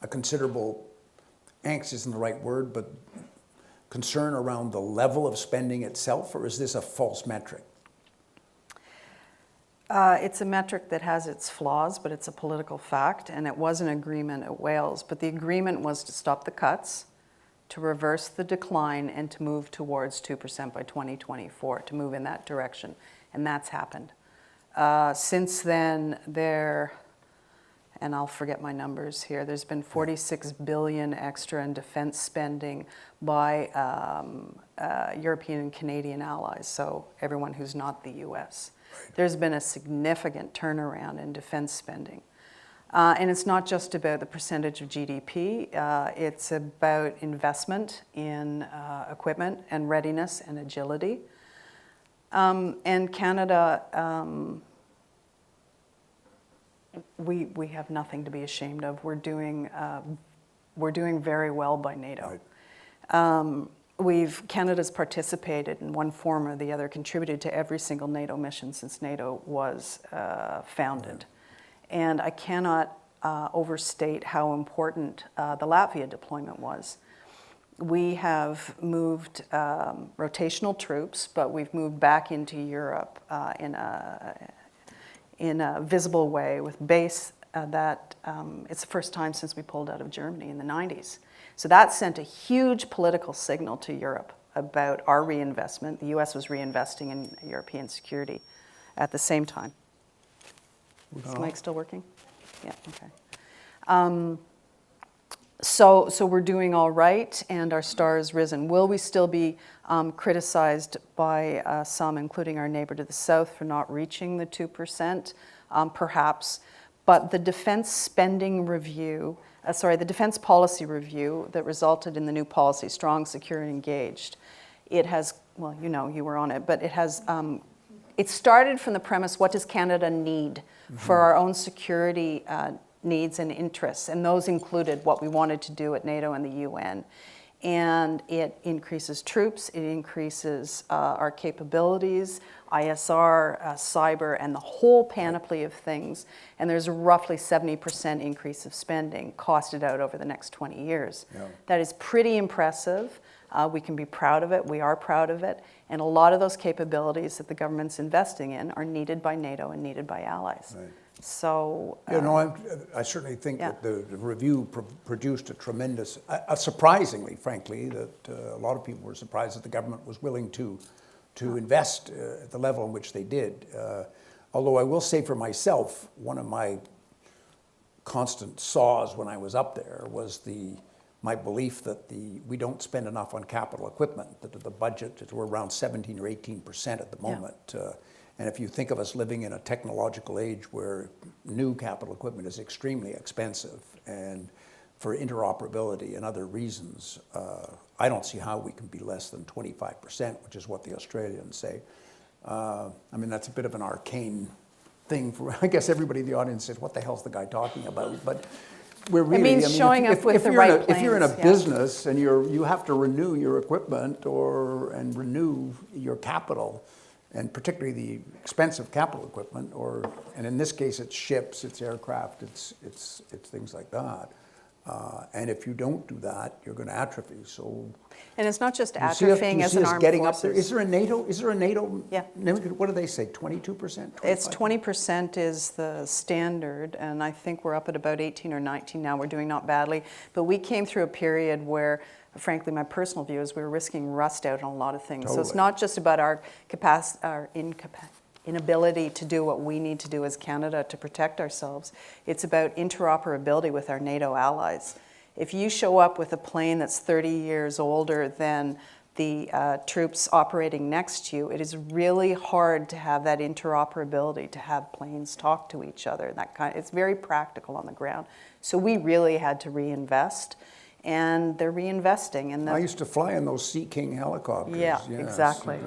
a considerable, angst isn't the right word, but concern around the level of spending itself, or is this a false metric? It's a metric that has its flaws, but it's a political fact, and it was an agreement at Wales. But the agreement was to stop the cuts, to reverse the decline, and to move towards 2% by 2024, to move in that direction, and that's happened. Since then, and I'll forget my numbers here, there's been $46 billion extra in defense spending by European and Canadian allies, so everyone who's not the US. There's been a significant turnaround in defense spending. And it's not just about the percentage of GDP, it's about investment in equipment and readiness and agility. And Canada, we have nothing to be ashamed of. We're doing we're doing very well by NATO. Right. Canada's participated in one form or the other, contributed to every single NATO mission since NATO was founded. And I cannot overstate how important the Latvia deployment was. We have moved rotational troops, but we've moved back into Europe in a visible way with base that it's the first time since we pulled out of Germany in the 90s. So that sent a huge political signal to Europe about our reinvestment. The US was reinvesting in European security at the same time. Is the mic still working? Yeah, okay. So we're doing all right, and our star has risen. Will we still be criticized by some, including our neighbor to the south, for not reaching the 2%? Perhaps. But the defense spending review, the defense policy review that resulted in the new policy, Strong, Secure, and Engaged, it has, well, you know, you were on it, but it has, it started from the premise, what does Canada need for our own security needs and interests? And those included what we wanted to do at NATO and the UN. And it increases troops, it increases our capabilities, ISR, cyber, and the whole panoply of things. And there's a roughly 70% increase of spending costed out over the next 20 years. Yeah. That is pretty impressive. We can be proud of it, we are proud of it. And a lot of those capabilities that the government's investing in are needed by NATO and needed by allies. Right. So, I certainly think yeah. that the review produced a tremendous, surprisingly, frankly, that a lot of people were surprised that the government was willing to invest at the level in which they did. Although I will say for myself, one of my constant saws when I was up there was my belief that we don't spend enough on capital equipment, that the budget, we're around 17 or 18% at the moment. Yeah. And if you think of us living in a technological age where new capital equipment is extremely expensive, and for interoperability and other reasons, I don't see how we can be less than 25%, which is what the Australians say. I mean, that's a bit of an arcane thing for, I guess everybody in the audience says, what the hell's the guy talking about? But we're really, it means showing up with the right plans. If you're in a business and you have to renew your equipment and renew your capital, and particularly the expensive capital equipment, and in this case it's ships, it's aircraft, it's things like that. And if you don't do that, you're going to atrophy. So, and it's not just atrophying as an armed getting forces. Up there. Is there a NATO? Yeah. What do they say? 22%? It's 20% is the standard, and I think we're up at about 18 or 19 now. We're doing not badly, but we came through a period where, frankly, my personal view is we were risking rust out on a lot of things. Totally. So it's not just about our inability to do what we need to do as Canada to protect ourselves. It's about interoperability with our NATO allies. If you show up with a plane that's 30 years older than the troops operating next to you, it is really hard to have that interoperability, to have planes talk to each other. It's very practical on the ground. So we really had to reinvest. And they're reinvesting. And I used to fly in those Sea King helicopters. Yeah, yes. exactly.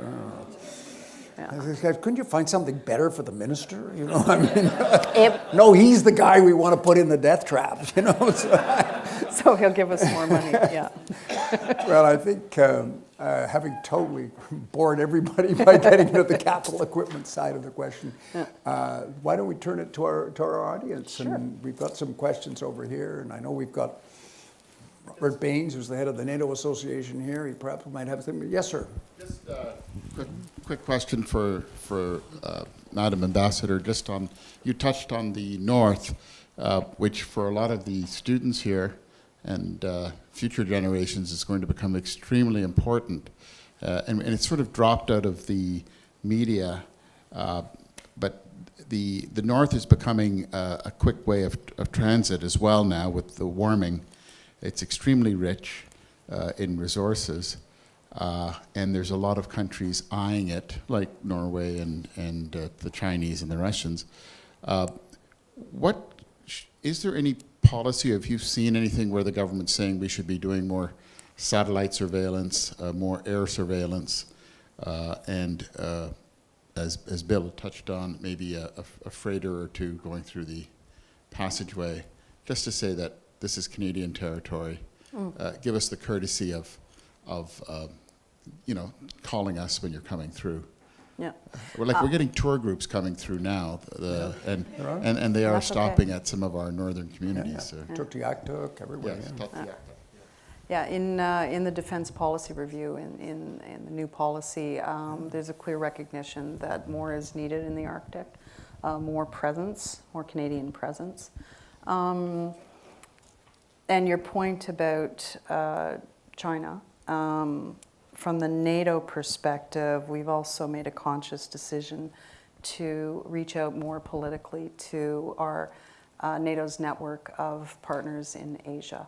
Yeah. Couldn't you find something better for the minister? You know, I mean, no, he's the guy we want to put in the death traps. You know, so he'll give us more money. Yeah. Well, I think having totally bored everybody by getting to the capital equipment side of the question, why don't we turn it to our audience? Sure. And we've got some questions over here, and I know we've got Robert Baines, who's the head of the NATO Association here. He perhaps might have something. Yes, sir. Just quick question for Madam Ambassador. Just on, you touched on the North, which for a lot of the students here and future generations is going to become extremely important, and it's sort of dropped out of the media. But the North is becoming a quick way of transit as well now with the warming. It's extremely rich in resources, and there's a lot of countries eyeing it, like Norway and the Chinese and the Russians. Is there any policy, have you seen anything where the government's saying we should be doing more satellite surveillance, more air surveillance, and as Bill touched on, maybe a freighter or two going through the passageway, just to say that this is Canadian territory. Give us the courtesy of calling us when you're coming through. Yeah. We're getting tour groups coming through now, and they are That's stopping okay. at some of our northern communities. Tuktoyaktuk, everywhere. Yes, yeah. Tuktoyaktuk. Yeah, in the defense policy review, in the new policy, there's a clear recognition that more is needed in the Arctic, more presence, more Canadian presence. And your point about China, from the NATO perspective, we've also made a conscious decision to reach out more politically to our NATO's network of partners in Asia.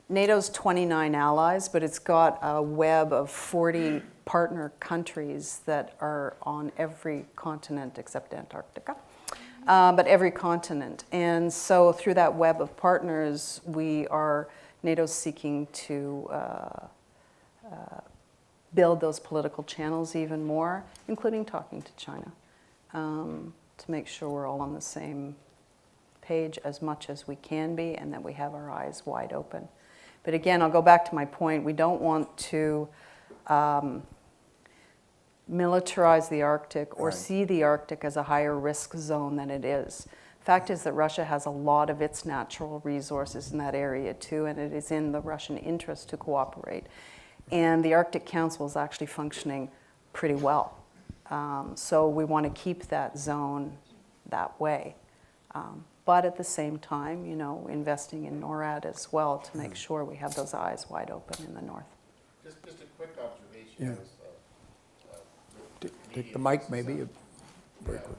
NATO's 29 allies, but it's got a web of 40 partner countries that are on every continent except Antarctica, but every continent. And so through that web of partners, NATO's seeking to build those political channels even more, including talking to China, to make sure we're all on the same page as much as we can be and that we have our eyes wide open. But again, I'll go back to my point. We don't want to militarize the Arctic or see the Arctic as a higher risk zone than it is. Fact is that Russia has a lot of its natural resources in that area too, and it is in the Russian interest to cooperate. And the Arctic Council is actually functioning pretty well. So we want to keep that zone that way. But at the same time, investing in NORAD as well to make sure we have those eyes wide open in the north. Just a quick observation. Take the mic, maybe. Very quick.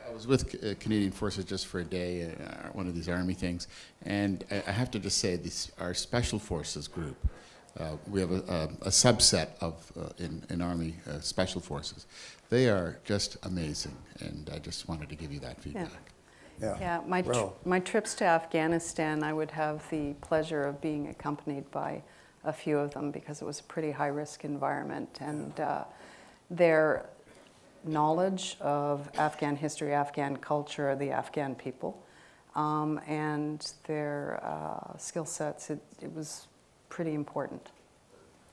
I was with Canadian Forces just for a day, one of these Army things, and I have to just say, our Special Forces group, we have a subset of in Army Special Forces. They are just amazing, and I just wanted to give you that feedback. Yeah, my trips to Afghanistan, I would have the pleasure of being accompanied by a few of them because it was a pretty high-risk environment, and their knowledge of Afghan history, Afghan culture, the Afghan people, and their skill sets, it was pretty important.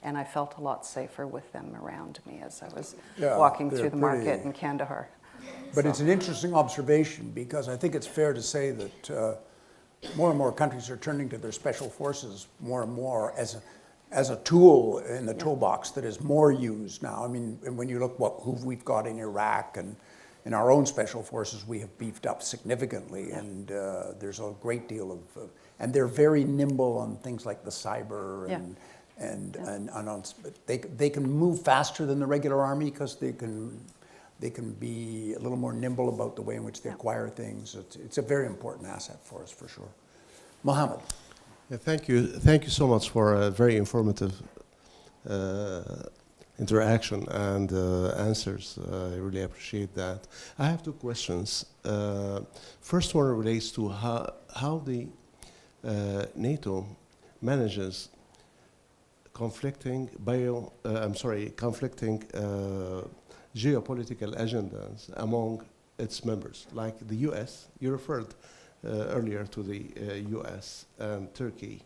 And I felt a lot safer with them around me as I was walking through the market in Kandahar. But it's an interesting observation because I think it's fair to say that more and more countries are turning to their special forces more and more as a tool in the toolbox that is more used now. I mean, when you look who we've got in Iraq and in our own special forces, we have beefed up significantly, and there's a great deal of, and they're very nimble on things like the cyber and on, they can move faster than the regular army because they can be a little more nimble about the way in which they acquire things. It's a very important asset for us, for sure. Mohammed. Yeah, thank you. Thank you so much for a very informative interaction and answers. I really appreciate that. I have two questions. First one relates to how the NATO manages conflicting geopolitical agendas among its members, like the U.S. You referred earlier to the U.S. and Turkey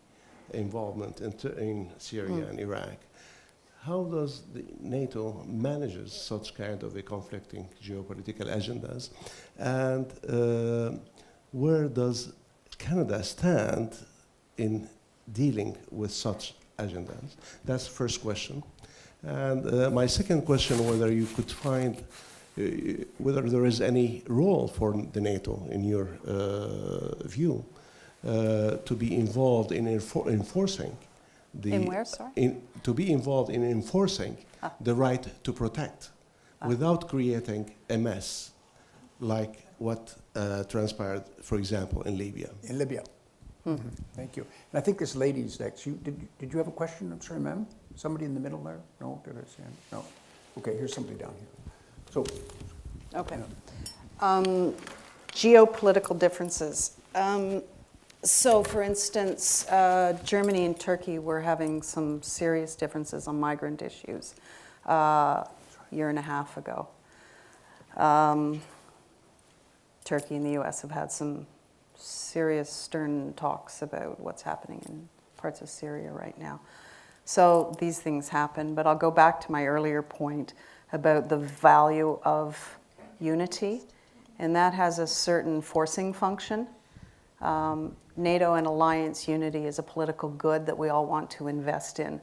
involvement in Syria and Iraq. How does the NATO manages such kind of a conflicting geopolitical agendas, and where does Canada stand in dealing with such agendas? That's the first question. And my second question, whether you could find whether there is any role for the NATO, in your view, to be involved in enforcing the... In where, sorry? To be involved in enforcing the right to protect without creating a mess like what transpired, for example, in Libya. In Libya. Mm-hmm. Thank you. And I think this lady's next. Did you have a question? I'm sorry, ma'am? Somebody in the middle there? No? Did I see him? No. Okay, here's somebody down here. So. Okay. Geopolitical differences. So, for instance, Germany and Turkey were having some serious differences on migrant issues a year and a half ago. Turkey and the U.S. have had some serious, stern talks about what's happening in parts of Syria right now. So these things happen, but I'll go back to my earlier point about the value of unity, and that has a certain forcing function. NATO and alliance unity is a political good that we all want to invest in.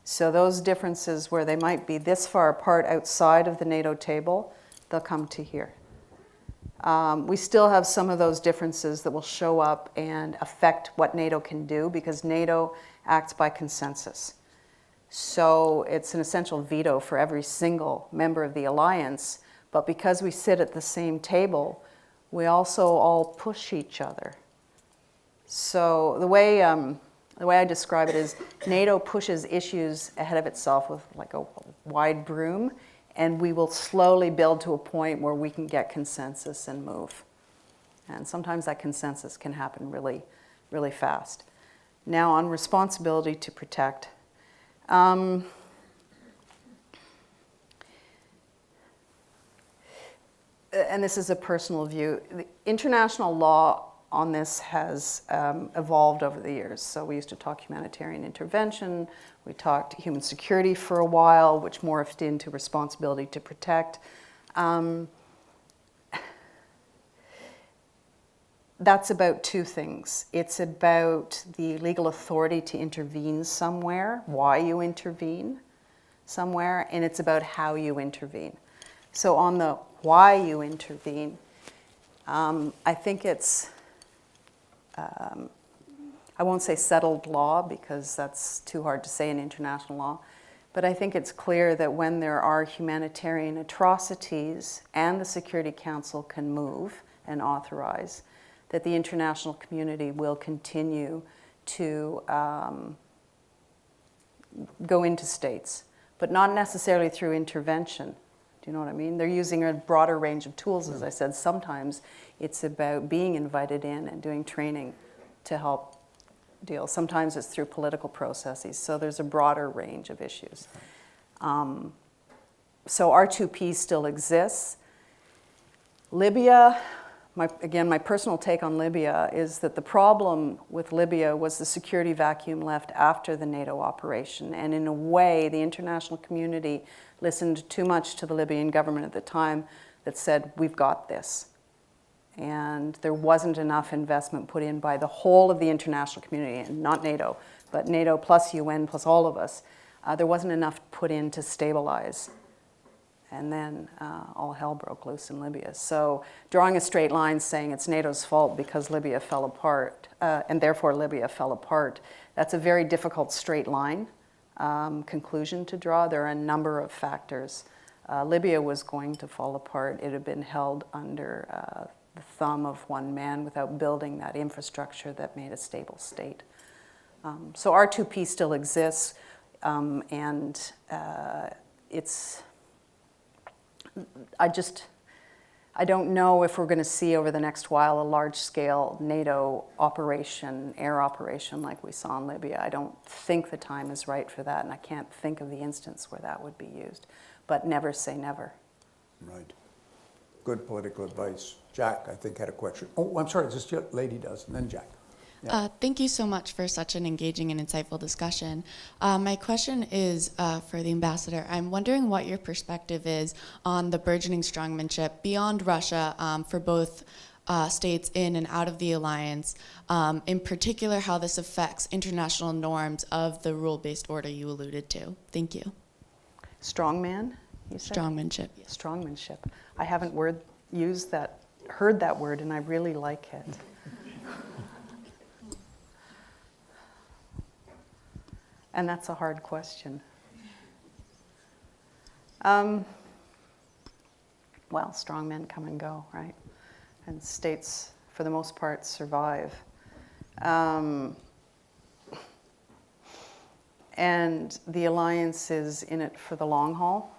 So those differences where they might be this far apart outside of the NATO table, they'll come to here. We still have some of those differences that will show up and affect what NATO can do, because NATO acts by consensus. So it's an essential veto for every single member of the alliance, but because we sit at the same table, we also all push each other. So the way I describe it is NATO pushes issues ahead of itself with like a wide broom, and we will slowly build to a point where we can get consensus and move. And sometimes that consensus can happen really, really fast. Now on responsibility to protect. And this is a personal view. The international law on this has evolved over the years. So we used to talk humanitarian intervention, we talked human security for a while, which morphed into responsibility to protect. That's about two things. It's about the legal authority to intervene somewhere, why you intervene somewhere, and it's about how you intervene. So on the why you intervene, I think it's, I won't say settled law because that's too hard to say in international law, but I think it's clear that when there are humanitarian atrocities and the Security Council can move and authorize, that the international community will continue to go into states, but not necessarily through intervention. Do you know what I mean? They're using a broader range of tools, as I said. Sometimes it's about being invited in and doing training to help deal. Sometimes it's through political processes. So there's a broader range of issues. So R2P still exists. Libya, my personal take on Libya is that the problem with Libya was the security vacuum left after the NATO operation. And in a way, the international community listened too much to the Libyan government at the time that said, we've got this. And there wasn't enough investment put in by the whole of the international community, and not NATO, but NATO plus UN plus all of us. There wasn't enough put in to stabilize. And then all hell broke loose in Libya. So drawing a straight line saying it's NATO's fault because Libya fell apart, and therefore Libya fell apart, that's a very difficult straight line conclusion to draw. There are a number of factors. Libya was going to fall apart. It had been held under the thumb of one man without building that infrastructure that made a stable state. So R2P still exists, and it's, I don't know if we're going to see over the next while a large-scale NATO operation, air operation like we saw in Libya. I don't think the time is right for that, and I can't think of the instance where that would be used. But never say never. Right. Good political advice. Jack, I think, had a question. Oh, I'm sorry, this lady does, and then Jack. Yeah. Thank you so much for such an engaging and insightful discussion. My question is for the ambassador. I'm wondering what your perspective is on the burgeoning strongmanship beyond Russia for both states in and out of the alliance, in particular how this affects international norms of the rule-based order you alluded to. Thank you. Strongman, you said? Strongmanship. Yes. Strongmanship. I haven't heard that word, and I really like it. And that's a hard question. Well, strong men come and go, right? And states, for the most part, survive. And the alliance is in it for the long haul.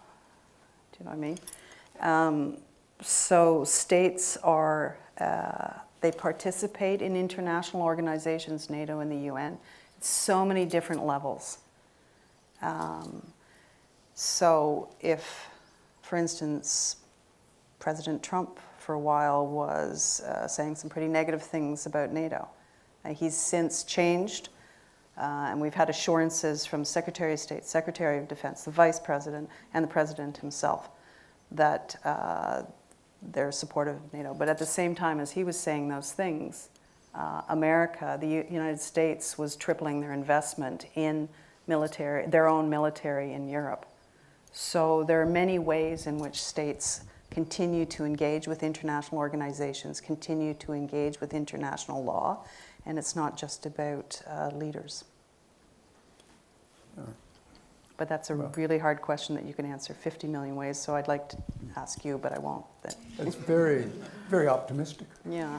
Do you know what I mean? So states are, they participate in international organizations, NATO and the UN. So many different levels. So if, for instance, President Trump, for a while, was saying some pretty negative things about NATO. He's since changed, and we've had assurances from Secretary of State, Secretary of Defense, the Vice President, and the President himself that they're supportive of NATO. But at the same time as he was saying those things, America, the United States, was tripling their investment in military, their own military in Europe. So there are many ways in which states continue to engage with international organizations, continue to engage with international law, and it's not just about leaders. But that's a really hard question that you can answer 50 million ways, so I'd like to ask you, but I won't. That's very, very optimistic. Yeah,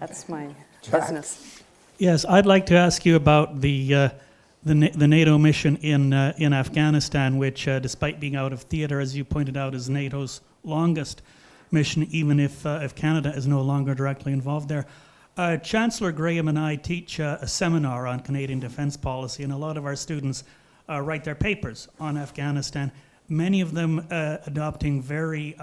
that's my Jack. business. Yes, I'd like to ask you about the NATO mission in Afghanistan, which, despite being out of theater, as you pointed out, is NATO's longest mission, even if Canada is no longer directly involved there. Chancellor Graham and I teach a seminar on Canadian defence policy, and a lot of our students write their papers on Afghanistan, many of them adopting very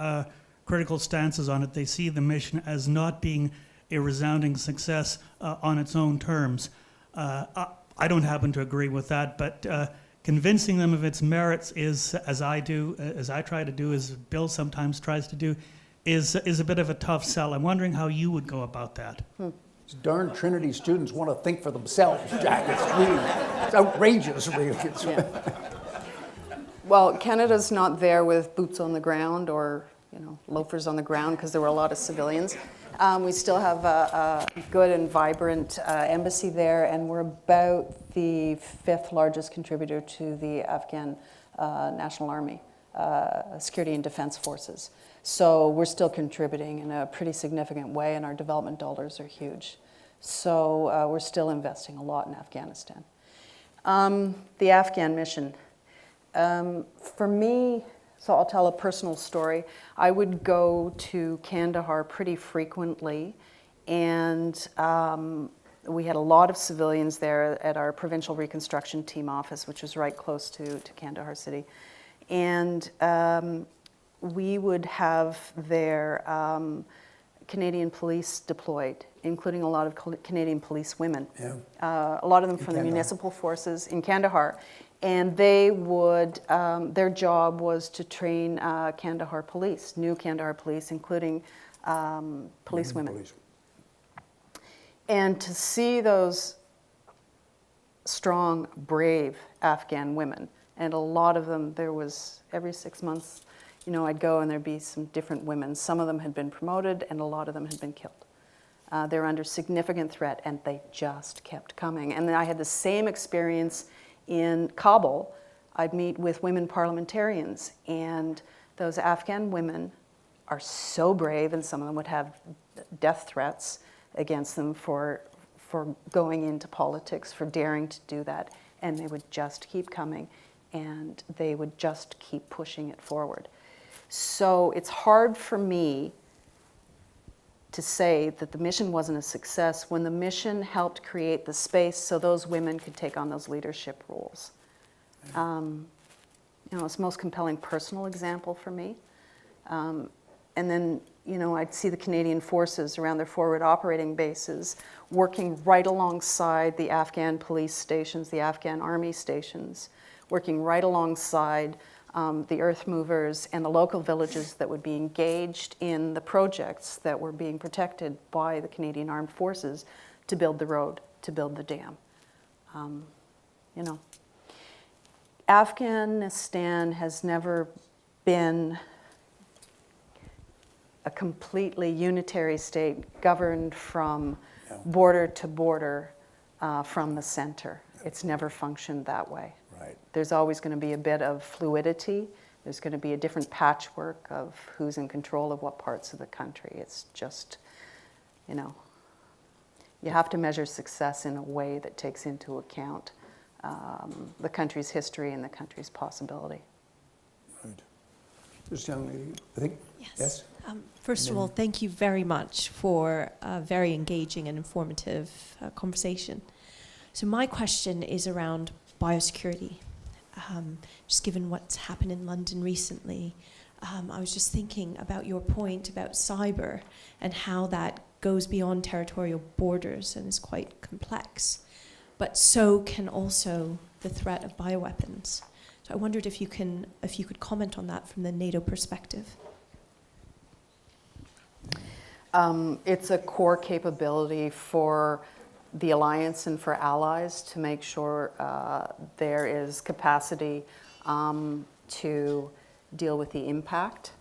critical stances on it. They see the mission as not being a resounding success on its own terms. I don't happen to agree with that, but convincing them of its merits is, as I try to do, as Bill sometimes tries to do, is a bit of a tough sell. I'm wondering how you would go about that. These darn Trinity students want to think for themselves, Jack. It's outrageous, really. Well, Canada's not there with boots on the ground or loafers on the ground because there were a lot of civilians. We still have a good and vibrant embassy there, and we're about the 5th largest contributor to the Afghan National Army, Security and Defense Forces. So we're still contributing in a pretty significant way, and our development dollars are huge. So we're still investing a lot in Afghanistan. The Afghan mission. For me, so I'll tell a personal story. I would go to Kandahar pretty frequently, and we had a lot of civilians there at our Provincial Reconstruction Team office, which was right close to Kandahar city. And we would have their Canadian police deployed, including a lot of Canadian police women. Yeah. A lot of them from the municipal forces in Kandahar. And they would, their job was to train Kandahar police, new Kandahar police, including police women. Police. And to see those strong, brave Afghan women, and a lot of them, there was every 6 months, I'd go and there'd be some different women. Some of them had been promoted and a lot of them had been killed. They were under significant threat and they just kept coming. And then I had the same experience in Kabul. I'd meet with women parliamentarians, and those Afghan women are so brave, and some of them would have death threats against them for going into politics, for daring to do that, and they would just keep coming, and they would just keep pushing it forward. So it's hard for me to say that the mission wasn't a success when the mission helped create the space so those women could take on those leadership roles. It's the most compelling personal example for me. And then, I'd see the Canadian forces around their forward operating bases working right alongside the Afghan police stations, the Afghan army stations, working right alongside the earth movers and the local villages that would be engaged in the projects that were being protected by the Canadian Armed Forces to build the road, to build the dam. Afghanistan has never been a completely unitary state governed from border to border from the center. It's never functioned that way. Right. There's always going to be a bit of fluidity. There's going to be a different patchwork of who's in control of what parts of the country. It's just, you have to measure success in a way that takes into account the country's history and the country's possibility. Right. This young lady, I think. Yes? First of all, thank you very much for a very engaging and informative conversation. So my question is around biosecurity. Just given what's happened in London recently, I was just thinking about your point about cyber and how that goes beyond territorial borders and is quite complex. But so can also the threat of bioweapons. So I wondered if you could comment on that from the NATO perspective. It's a core capability for the alliance and for allies to make sure there is capacity to deal with the impact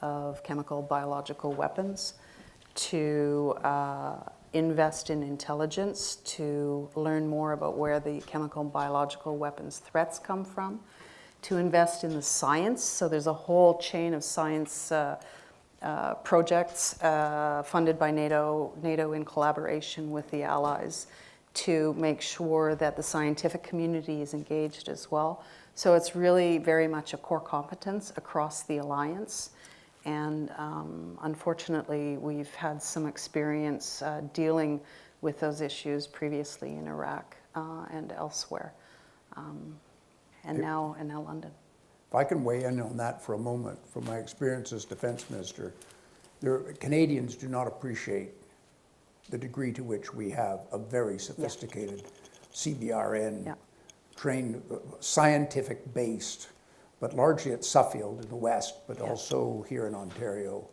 of chemical, biological weapons, to invest in intelligence, to learn more about where the chemical and biological weapons threats come from, to invest in the science. So there's a whole chain of science projects funded by NATO in collaboration with the allies to make sure that the scientific community is engaged as well. So it's really very much a core competence across the alliance. And unfortunately, we've had some experience dealing with those issues previously in Iraq and elsewhere, and now London. If I can weigh in on that for a moment, from my experience as defense minister, Canadians do not appreciate the degree to which we have a very sophisticated CBRN, trained, scientific-based, but largely at Suffield in the West, but also here in Ontario,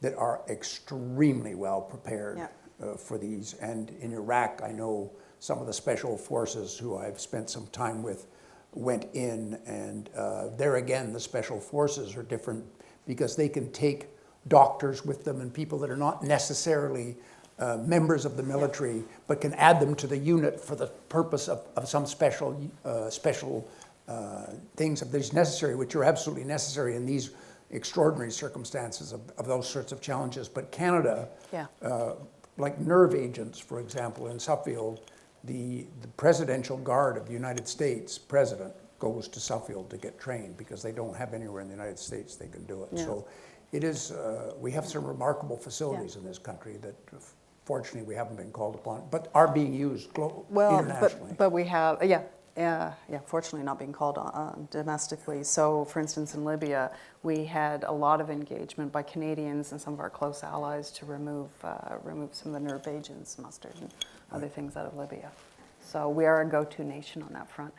that are extremely well prepared for these. And in Iraq, I know some of the special forces who I've spent some time with went in, and there again, the special forces are different because they can take doctors with them and people that are not necessarily members of the military, but can add them to the unit for the purpose of some special things of these necessary, which are absolutely necessary in these extraordinary circumstances of those sorts of challenges. But Canada, like nerve agents, for example, in Suffield, the Presidential Guard of the United States president goes to Suffield to get trained because they don't have anywhere in the United States they can do it. Yeah. So it is, we have some remarkable facilities in this country that fortunately we haven't been called upon, but are being used internationally. But we have, fortunately not being called on domestically. So for instance, in Libya, we had a lot of engagement by Canadians and some of our close allies to remove some of the nerve agents, mustard, and other things out of Libya. So we are a go-to nation on that front.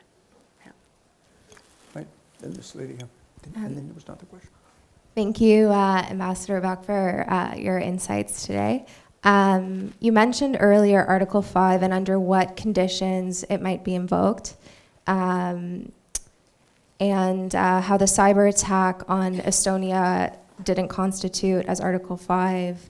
Yeah. Right, then this lady here. And then there was another question. Thank you, Ambassador Buck, for your insights today. You mentioned earlier Article 5 and under what conditions it might be invoked, and how the cyber attack on Estonia didn't constitute as Article 5.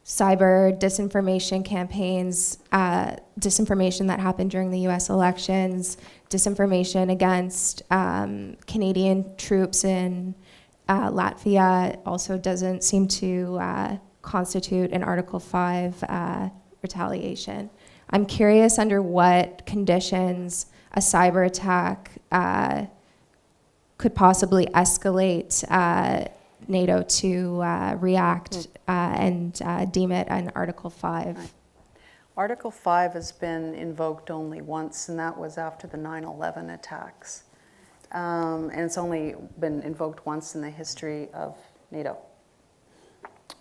Cyber disinformation campaigns, disinformation that happened during the US elections, disinformation against Canadian troops in Latvia also doesn't seem to constitute an Article 5 retaliation. I'm curious under what conditions a cyber attack could possibly escalate NATO to react and deem it an Article 5. Right. Article 5 has been invoked only once, and that was after the 9/11 attacks. And it's only been invoked once in the history of NATO.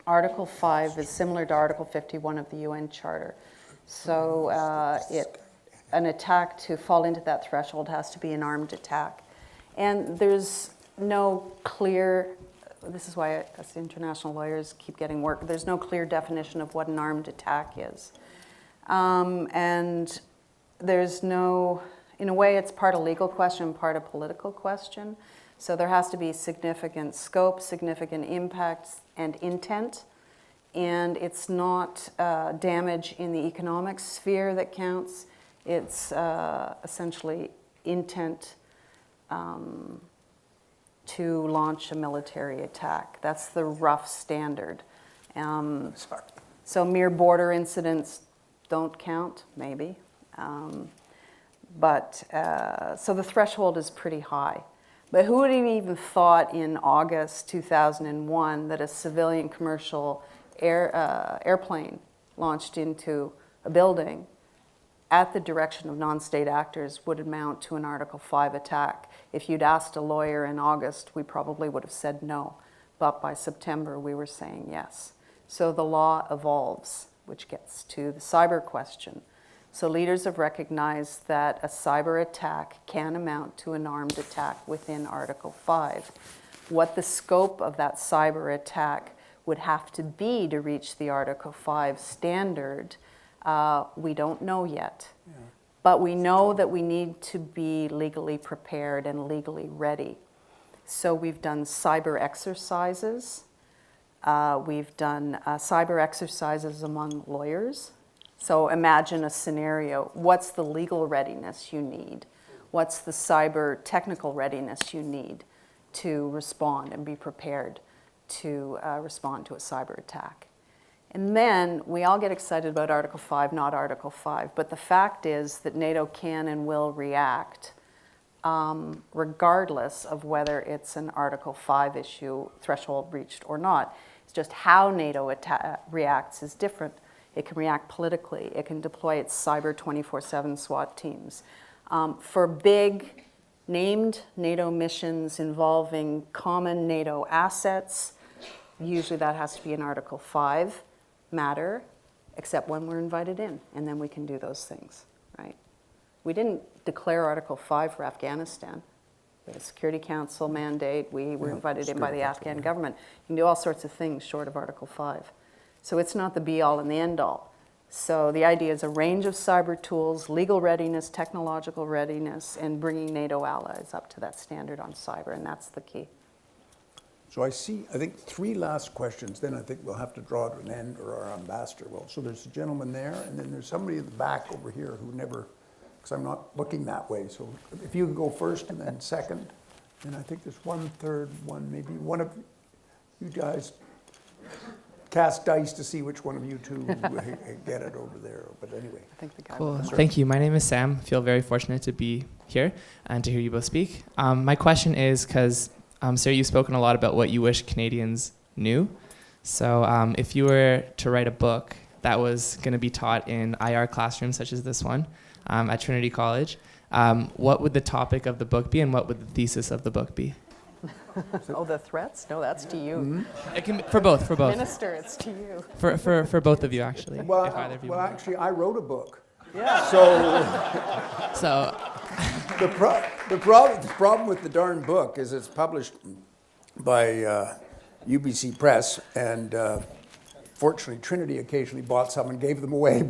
Article 5 is similar to Article 51 of the UN Charter. So an attack to fall into that threshold has to be an armed attack. And there's no clear, this is why us international lawyers keep getting work, there's no clear definition of what an armed attack is. And there's no, in a way it's part a legal question, part a political question. So there has to be significant scope, significant impact, and intent. And it's not damage in the economic sphere that counts. It's essentially intent to launch a military attack. That's the rough standard. So mere border incidents don't count, maybe. So the threshold is pretty high. But who would have even thought in August 2001 that a civilian commercial airplane launched into a building at the direction of non-state actors would amount to an Article 5 attack? If you'd asked a lawyer in August, we probably would have said no. But by September, we were saying yes. So the law evolves, which gets to the cyber question. So leaders have recognized that a cyber attack can amount to an armed attack within Article 5. What the scope of that cyber attack would have to be to reach the Article 5 standard, we don't know yet. Yeah. But we know that we need to be legally prepared and legally ready. So we've done cyber exercises. We've done cyber exercises among lawyers. So imagine a scenario. What's the legal readiness you need? What's the cyber technical readiness you need to respond and be prepared to respond to a cyber attack? And then we all get excited about Article 5, not Article 5. But the fact is that NATO can and will react regardless of whether it's an Article 5 issue, threshold reached or not. It's just how NATO reacts is different. It can react politically. It can deploy its cyber 24/7 SWAT teams. For big named NATO missions involving common NATO assets, usually that has to be an Article 5 matter, except when we're invited in, and then we can do those things, right? We didn't declare Article 5 for Afghanistan. We had a Security Council mandate. We were invited in by the Afghan government. You can do all sorts of things short of Article 5. So it's not the be-all and the end-all. So the idea is a range of cyber tools, legal readiness, technological readiness, and bringing NATO allies up to that standard on cyber, and that's the key. So I think 3 last questions, then I think we'll have to draw to an end, or our ambassador will. So there's a gentleman there, and then there's somebody in the back over here who never, because I'm not looking that way. So if you could go first and then second, and I think there's one third one, maybe one of you guys cast dice to see which one of you two get it over there. But anyway. I think the guy Cool. Thank you. My name is Sam. I feel very fortunate to be here and to hear you both speak. My question is, because, Sarah, you've spoken a lot about what you wish Canadians knew. So if you were to write a book that was going to be taught in IR classrooms such as this one at Trinity College, what would the topic of the book be, and what would the thesis of the book be? Oh, the threats? No, that's to you. Mm-hmm. It can for both. Minister, it's to you. For both of you, actually. Well, if either of you want. actually, I wrote a book. Yeah. So the problem with the darn book is it's published by UBC Press, and fortunately Trinity occasionally bought some and gave them away.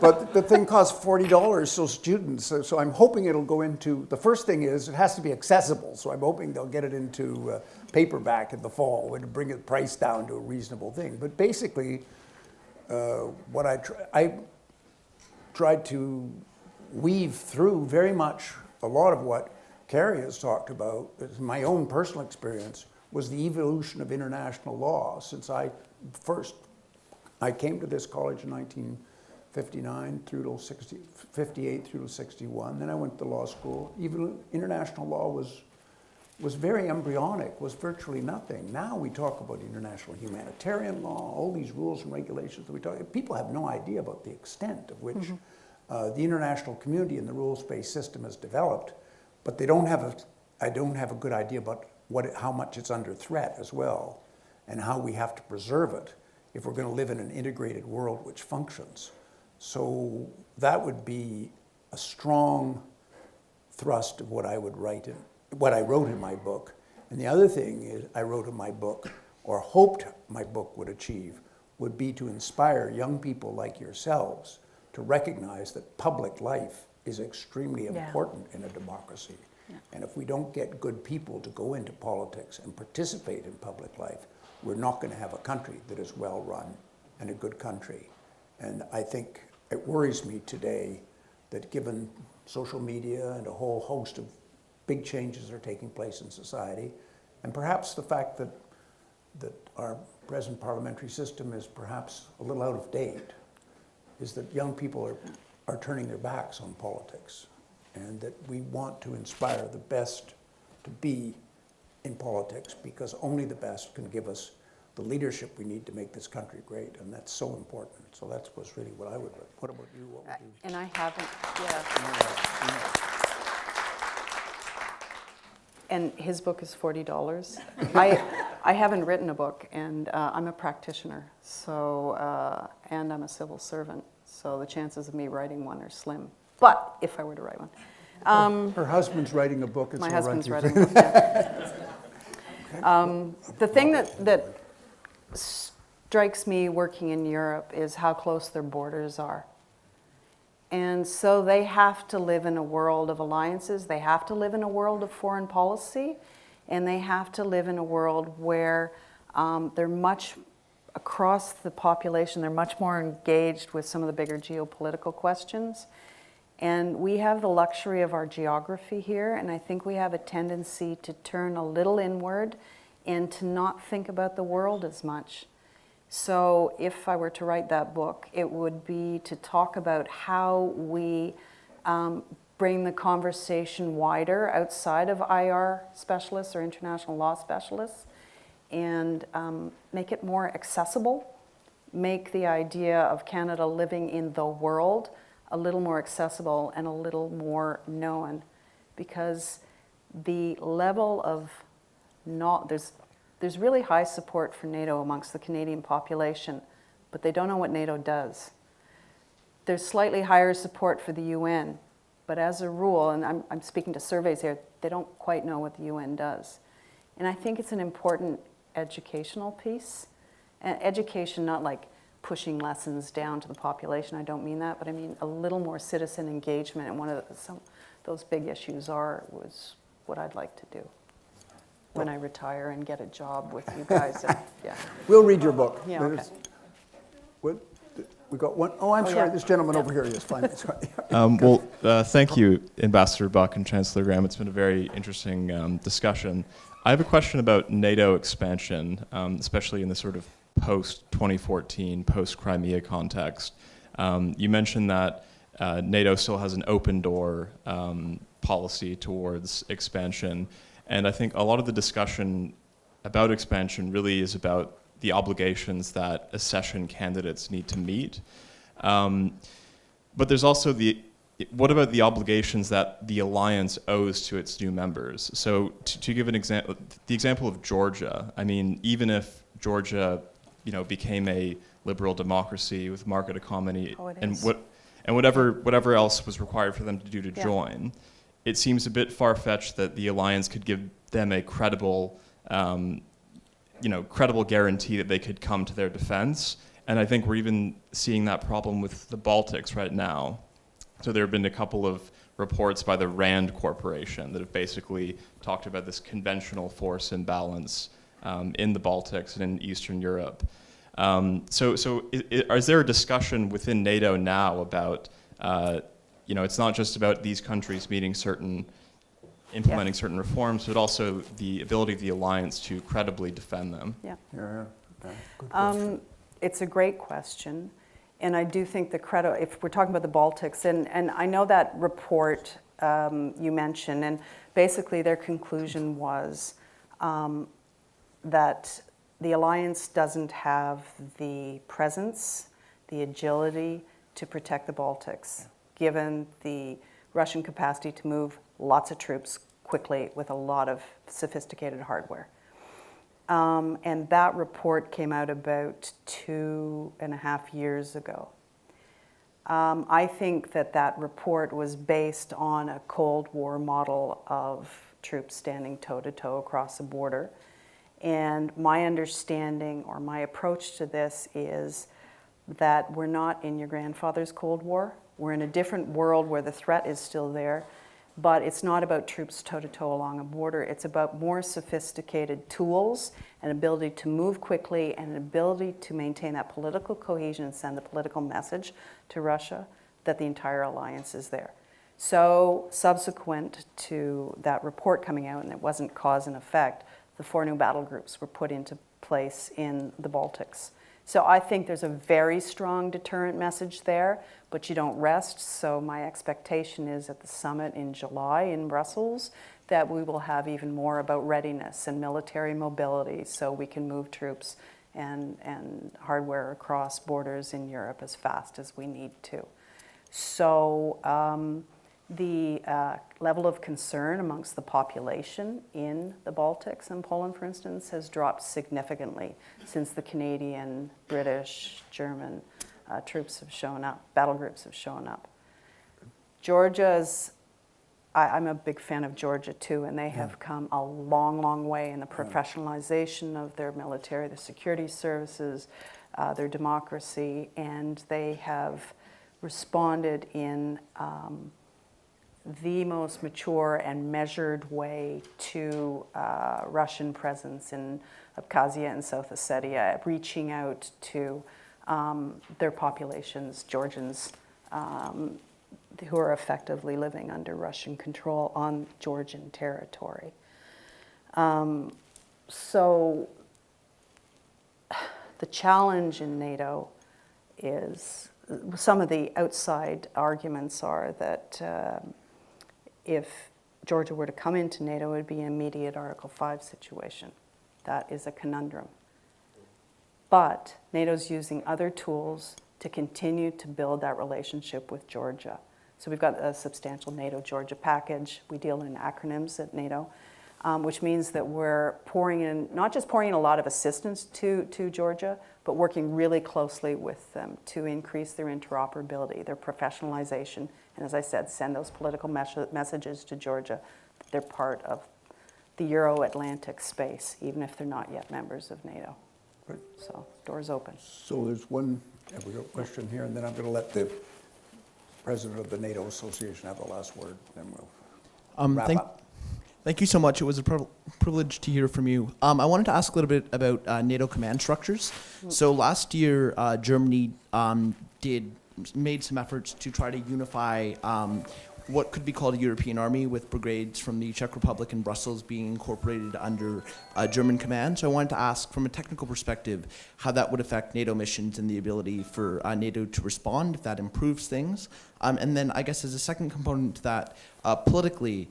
But the thing costs $40, so students. So I'm hoping it'll go into. The first thing is it has to be accessible. So I'm hoping they'll get it into paperback in the fall and bring the price down to a reasonable thing. But basically, what I tried to weave through very much a lot of what Kerry has talked about, my own personal experience, was the evolution of international law. Since I came to this college in 1959 through to 58 through to 61. Then I went to law school. Even international law was very embryonic, was virtually nothing. Now we talk about international humanitarian law, all these rules and regulations that we talk. People have no idea about the extent of which the international community and the rules-based system has developed, but I don't have a good idea about how much it's under threat as well, and how we have to preserve it if we're going to live in an integrated world which functions. So that would be a strong thrust of what I would write in, what I wrote in my book. And the other thing is I wrote in my book, or hoped my book would achieve, would be to inspire young people like yourselves to recognize that public life is extremely important in a democracy. Yeah. And if we don't get good people to go into politics and participate in public life, we're not going to have a country that is well run and a good country. And I think it worries me today that given social media and a whole host of big changes are taking place in society, and perhaps the fact that our present parliamentary system is perhaps a little out of date, is that young people are turning their backs on politics, and that we want to inspire the best to be in politics, because only the best can give us the leadership we need to make this country great, and that's so important. So that was really what I would write. What about you? What would you? And I haven't, And his book is $40. I haven't written a book, and I'm a practitioner, so and I'm a civil servant, so the chances of me writing one are slim. But if I were to write one, Her husband's writing a book. It's my all right. husband's writing a book. Yeah. The thing that strikes me working in Europe is how close their borders are. And so they have to live in a world of alliances, they have to live in a world of foreign policy, and they have to live in a world where they're much, across the population, they're much more engaged with some of the bigger geopolitical questions. And we have the luxury of our geography here, and I think we have a tendency to turn a little inward and to not think about the world as much. So if I were to write that book, it would be to talk about how we bring the conversation wider outside of IR specialists or international law specialists, and make it more accessible, make the idea of Canada living in the world a little more accessible and a little more known, because the level of there's really high support for NATO amongst the Canadian population, but they don't know what NATO does. There's slightly higher support for the UN, but as a rule, and I'm speaking to surveys here, they don't quite know what the UN does. And I think it's an important educational piece. And education, not like pushing lessons down to the population, I don't mean that, but I mean a little more citizen engagement, and one of some those big issues was what I'd like to do when I retire and get a job with you guys. Yeah. We'll read your book. Yeah, okay. What? We got one. Oh, I'm sorry. yeah. This gentleman over here. Yes, fine. Thank you, Ambassador Buck and Chancellor Graham. It's been a very interesting discussion. I have a question about NATO expansion, especially in the sort of post-2014, post-Crimea context. You mentioned that NATO still has an open door policy towards expansion, and I think a lot of the discussion about expansion really is about the obligations that accession candidates need to meet. But there's also what about the obligations that the alliance owes to its new members? So to give an example, the example of Georgia, I mean, even if Georgia, became a liberal democracy with market economy and whatever else was required for them to do to join, it seems a bit far-fetched that the alliance could give them a credible guarantee that they could come to their defense. And I think we're even seeing that problem with the Baltics right now. So there have been a couple of reports by the RAND Corporation that have basically talked about this conventional force imbalance in the Baltics and in Eastern Europe. Is there a discussion within NATO now about, it's not just about these countries implementing certain reforms, but also the ability of the alliance to credibly defend them? Yeah. Good question. It's a great question. And I do think if we're talking about the Baltics, and I know that report you mentioned, and basically their conclusion was that the alliance doesn't have the presence, the agility to protect the Baltics, given the Russian capacity to move lots of troops quickly with a lot of sophisticated hardware. And that report came out about 2.5 years ago. I think that report was based on a Cold War model of troops standing toe-to-toe across the border. And my understanding or my approach to this is that we're not in your grandfather's Cold War. We're in a different world where the threat is still there, but it's not about troops toe-to-toe along a border. It's about more sophisticated tools, an ability to move quickly, and an ability to maintain that political cohesion and send the political message to Russia that the entire alliance is there. So subsequent to that report coming out, and it wasn't cause and effect, the 4 new battle groups were put into place in the Baltics. So I think there's a very strong deterrent message there, but you don't rest. So my expectation is at the summit in July in Brussels that we will have even more about readiness and military mobility so we can move troops and hardware across borders in Europe as fast as we need to. So The level of concern amongst the population in the Baltics and Poland, for instance, has dropped significantly since the Canadian, British, German troops have shown up, battle groups have shown up. Georgia's, I'm a big fan of Georgia too, and they have come a long, long way in the professionalization of their military, their security services, their democracy, and they have responded in the most mature and measured way to Russian presence in Abkhazia and South Ossetia, reaching out to their populations, Georgians, who are effectively living under Russian control on Georgian territory. So the challenge in NATO is, some of the outside arguments are that if Georgia were to come into NATO, it would be an immediate Article 5 situation. That is a conundrum. But NATO's using other tools to continue to build that relationship with Georgia. So we've got a substantial NATO-Georgia package. We deal in acronyms at NATO, which means that we're pouring in, not just pouring in a lot of assistance to Georgia, but working really closely with them to increase their interoperability, their professionalization, and as I said, send those political messages to Georgia that they're part of the Euro-Atlantic space, even if they're not yet members of NATO. Right. So, doors open. So there's one, we got a question here, and then I'm going to let the president of the NATO Association have the last word, then we'll wrap up. Thank you so much. It was a privilege to hear from you. I wanted to ask a little bit about NATO command structures. So last year, Germany made some efforts to try to unify what could be called a European army, with brigades from the Czech Republic and Brussels being incorporated under German command. So I wanted to ask, from a technical perspective, how that would affect NATO missions and the ability for NATO to respond, if that improves things. And then I guess as a second component to that, politically,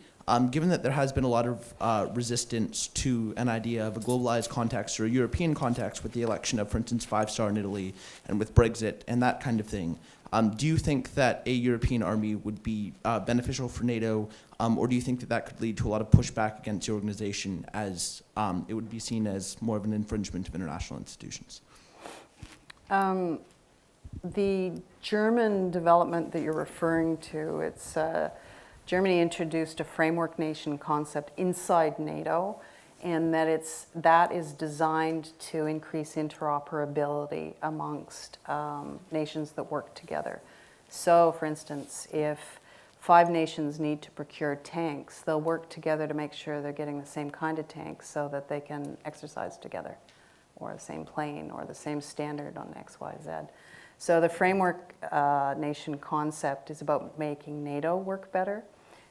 given that there has been a lot of resistance to an idea of a globalized context or a European context with the election of, for instance, Five-Star in Italy and with Brexit and that kind of thing, do you think that a European army would be beneficial for NATO, or do you think that that could lead to a lot of pushback against the organization, as it would be seen as more of an infringement of international institutions? The German development that you're referring to, it's Germany introduced a framework nation concept inside NATO, and that is designed to increase interoperability amongst nations that work together. So, for instance, if 5 nations need to procure tanks, they'll work together to make sure they're getting the same kind of tanks so that they can exercise together, or the same plane, or the same standard on X, Y, Z. So the framework nation concept is about making NATO work better.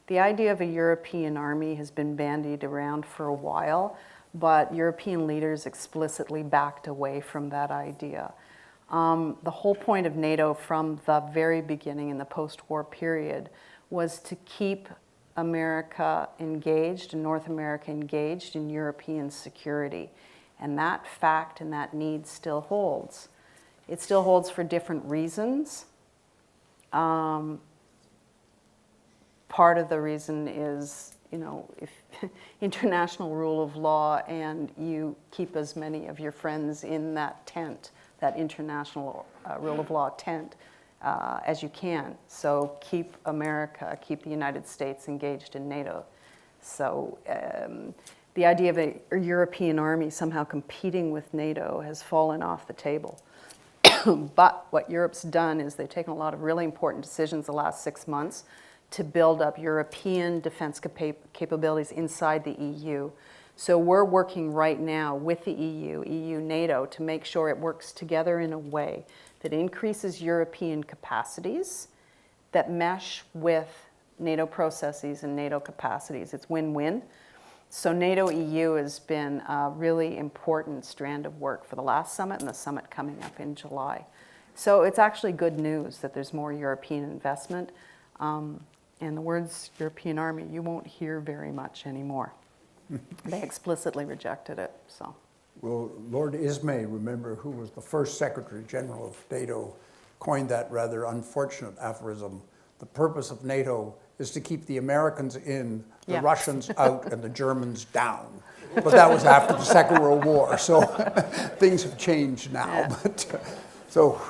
The idea of a European army has been bandied around for a while, but European leaders explicitly backed away from that idea. The whole point of NATO from the very beginning in the post-war period was to keep America engaged and North America engaged in European security. And that fact and that need still holds. It still holds for different reasons. Part of the reason is, if international rule of law, and you keep as many of your friends in that tent, that international rule of law tent, as you can. So keep the United States engaged in NATO. So the idea of a European army somehow competing with NATO has fallen off the table. But what Europe's done is they've taken a lot of really important decisions the last 6 months to build up European defense capabilities inside the EU. So we're working right now with the EU, NATO, to make sure it works together in a way that increases European capacities that mesh with NATO processes and NATO capacities. It's win-win. So NATO-EU has been a really important strand of work for the last summit and the summit coming up in July. So it's actually good news that there's more European investment. And the words European Army, you won't hear very much anymore. They explicitly rejected it, so. Well, Lord Ismay, remember, who was the first Secretary General of NATO, coined that rather unfortunate aphorism: the purpose of NATO is to keep the Americans in, the Yeah. Russians out, and the Germans down. But that was after the Second World War, so things have changed now. Yeah. But so,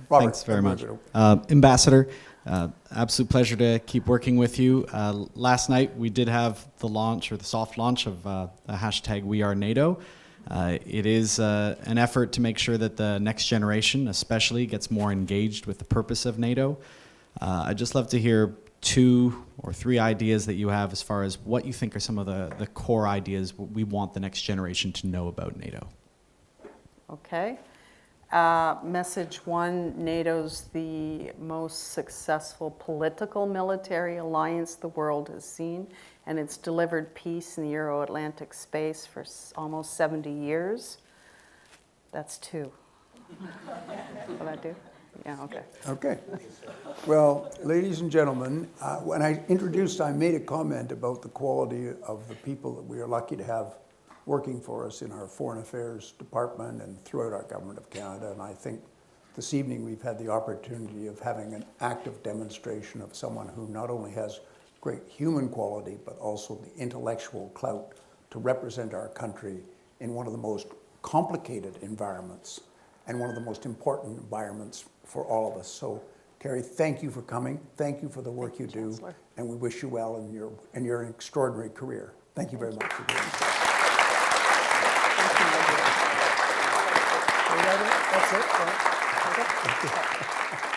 Robert. Thanks very much. Ambassador, absolute pleasure to keep working with you. Last night we did have the launch, or the soft launch, of the hashtag We Are NATO. It is an effort to make sure that the next generation especially gets more engaged with the purpose of NATO. I'd just love to hear 2 or 3 ideas that you have as far as what you think are some of the core ideas we want the next generation to know about NATO. Okay. Message 1, NATO's the most successful political military alliance the world has seen, and it's delivered peace in the Euro-Atlantic space for almost 70 years. That's 2. Will that do? Yeah, okay. Okay. Well, ladies and gentlemen, when I made a comment about the quality of the people that we are lucky to have working for us in our Foreign Affairs Department and throughout our Government of Canada. And I think this evening we've had the opportunity of having an active demonstration of someone who not only has great human quality, but also the intellectual clout to represent our country in one of the most complicated environments and one of the most important environments for all of us. So, Kerry, thank you for coming. Thank you for the work you do. Chancellor. And we wish you well in your extraordinary career. Thank you very much for doing this. That's it?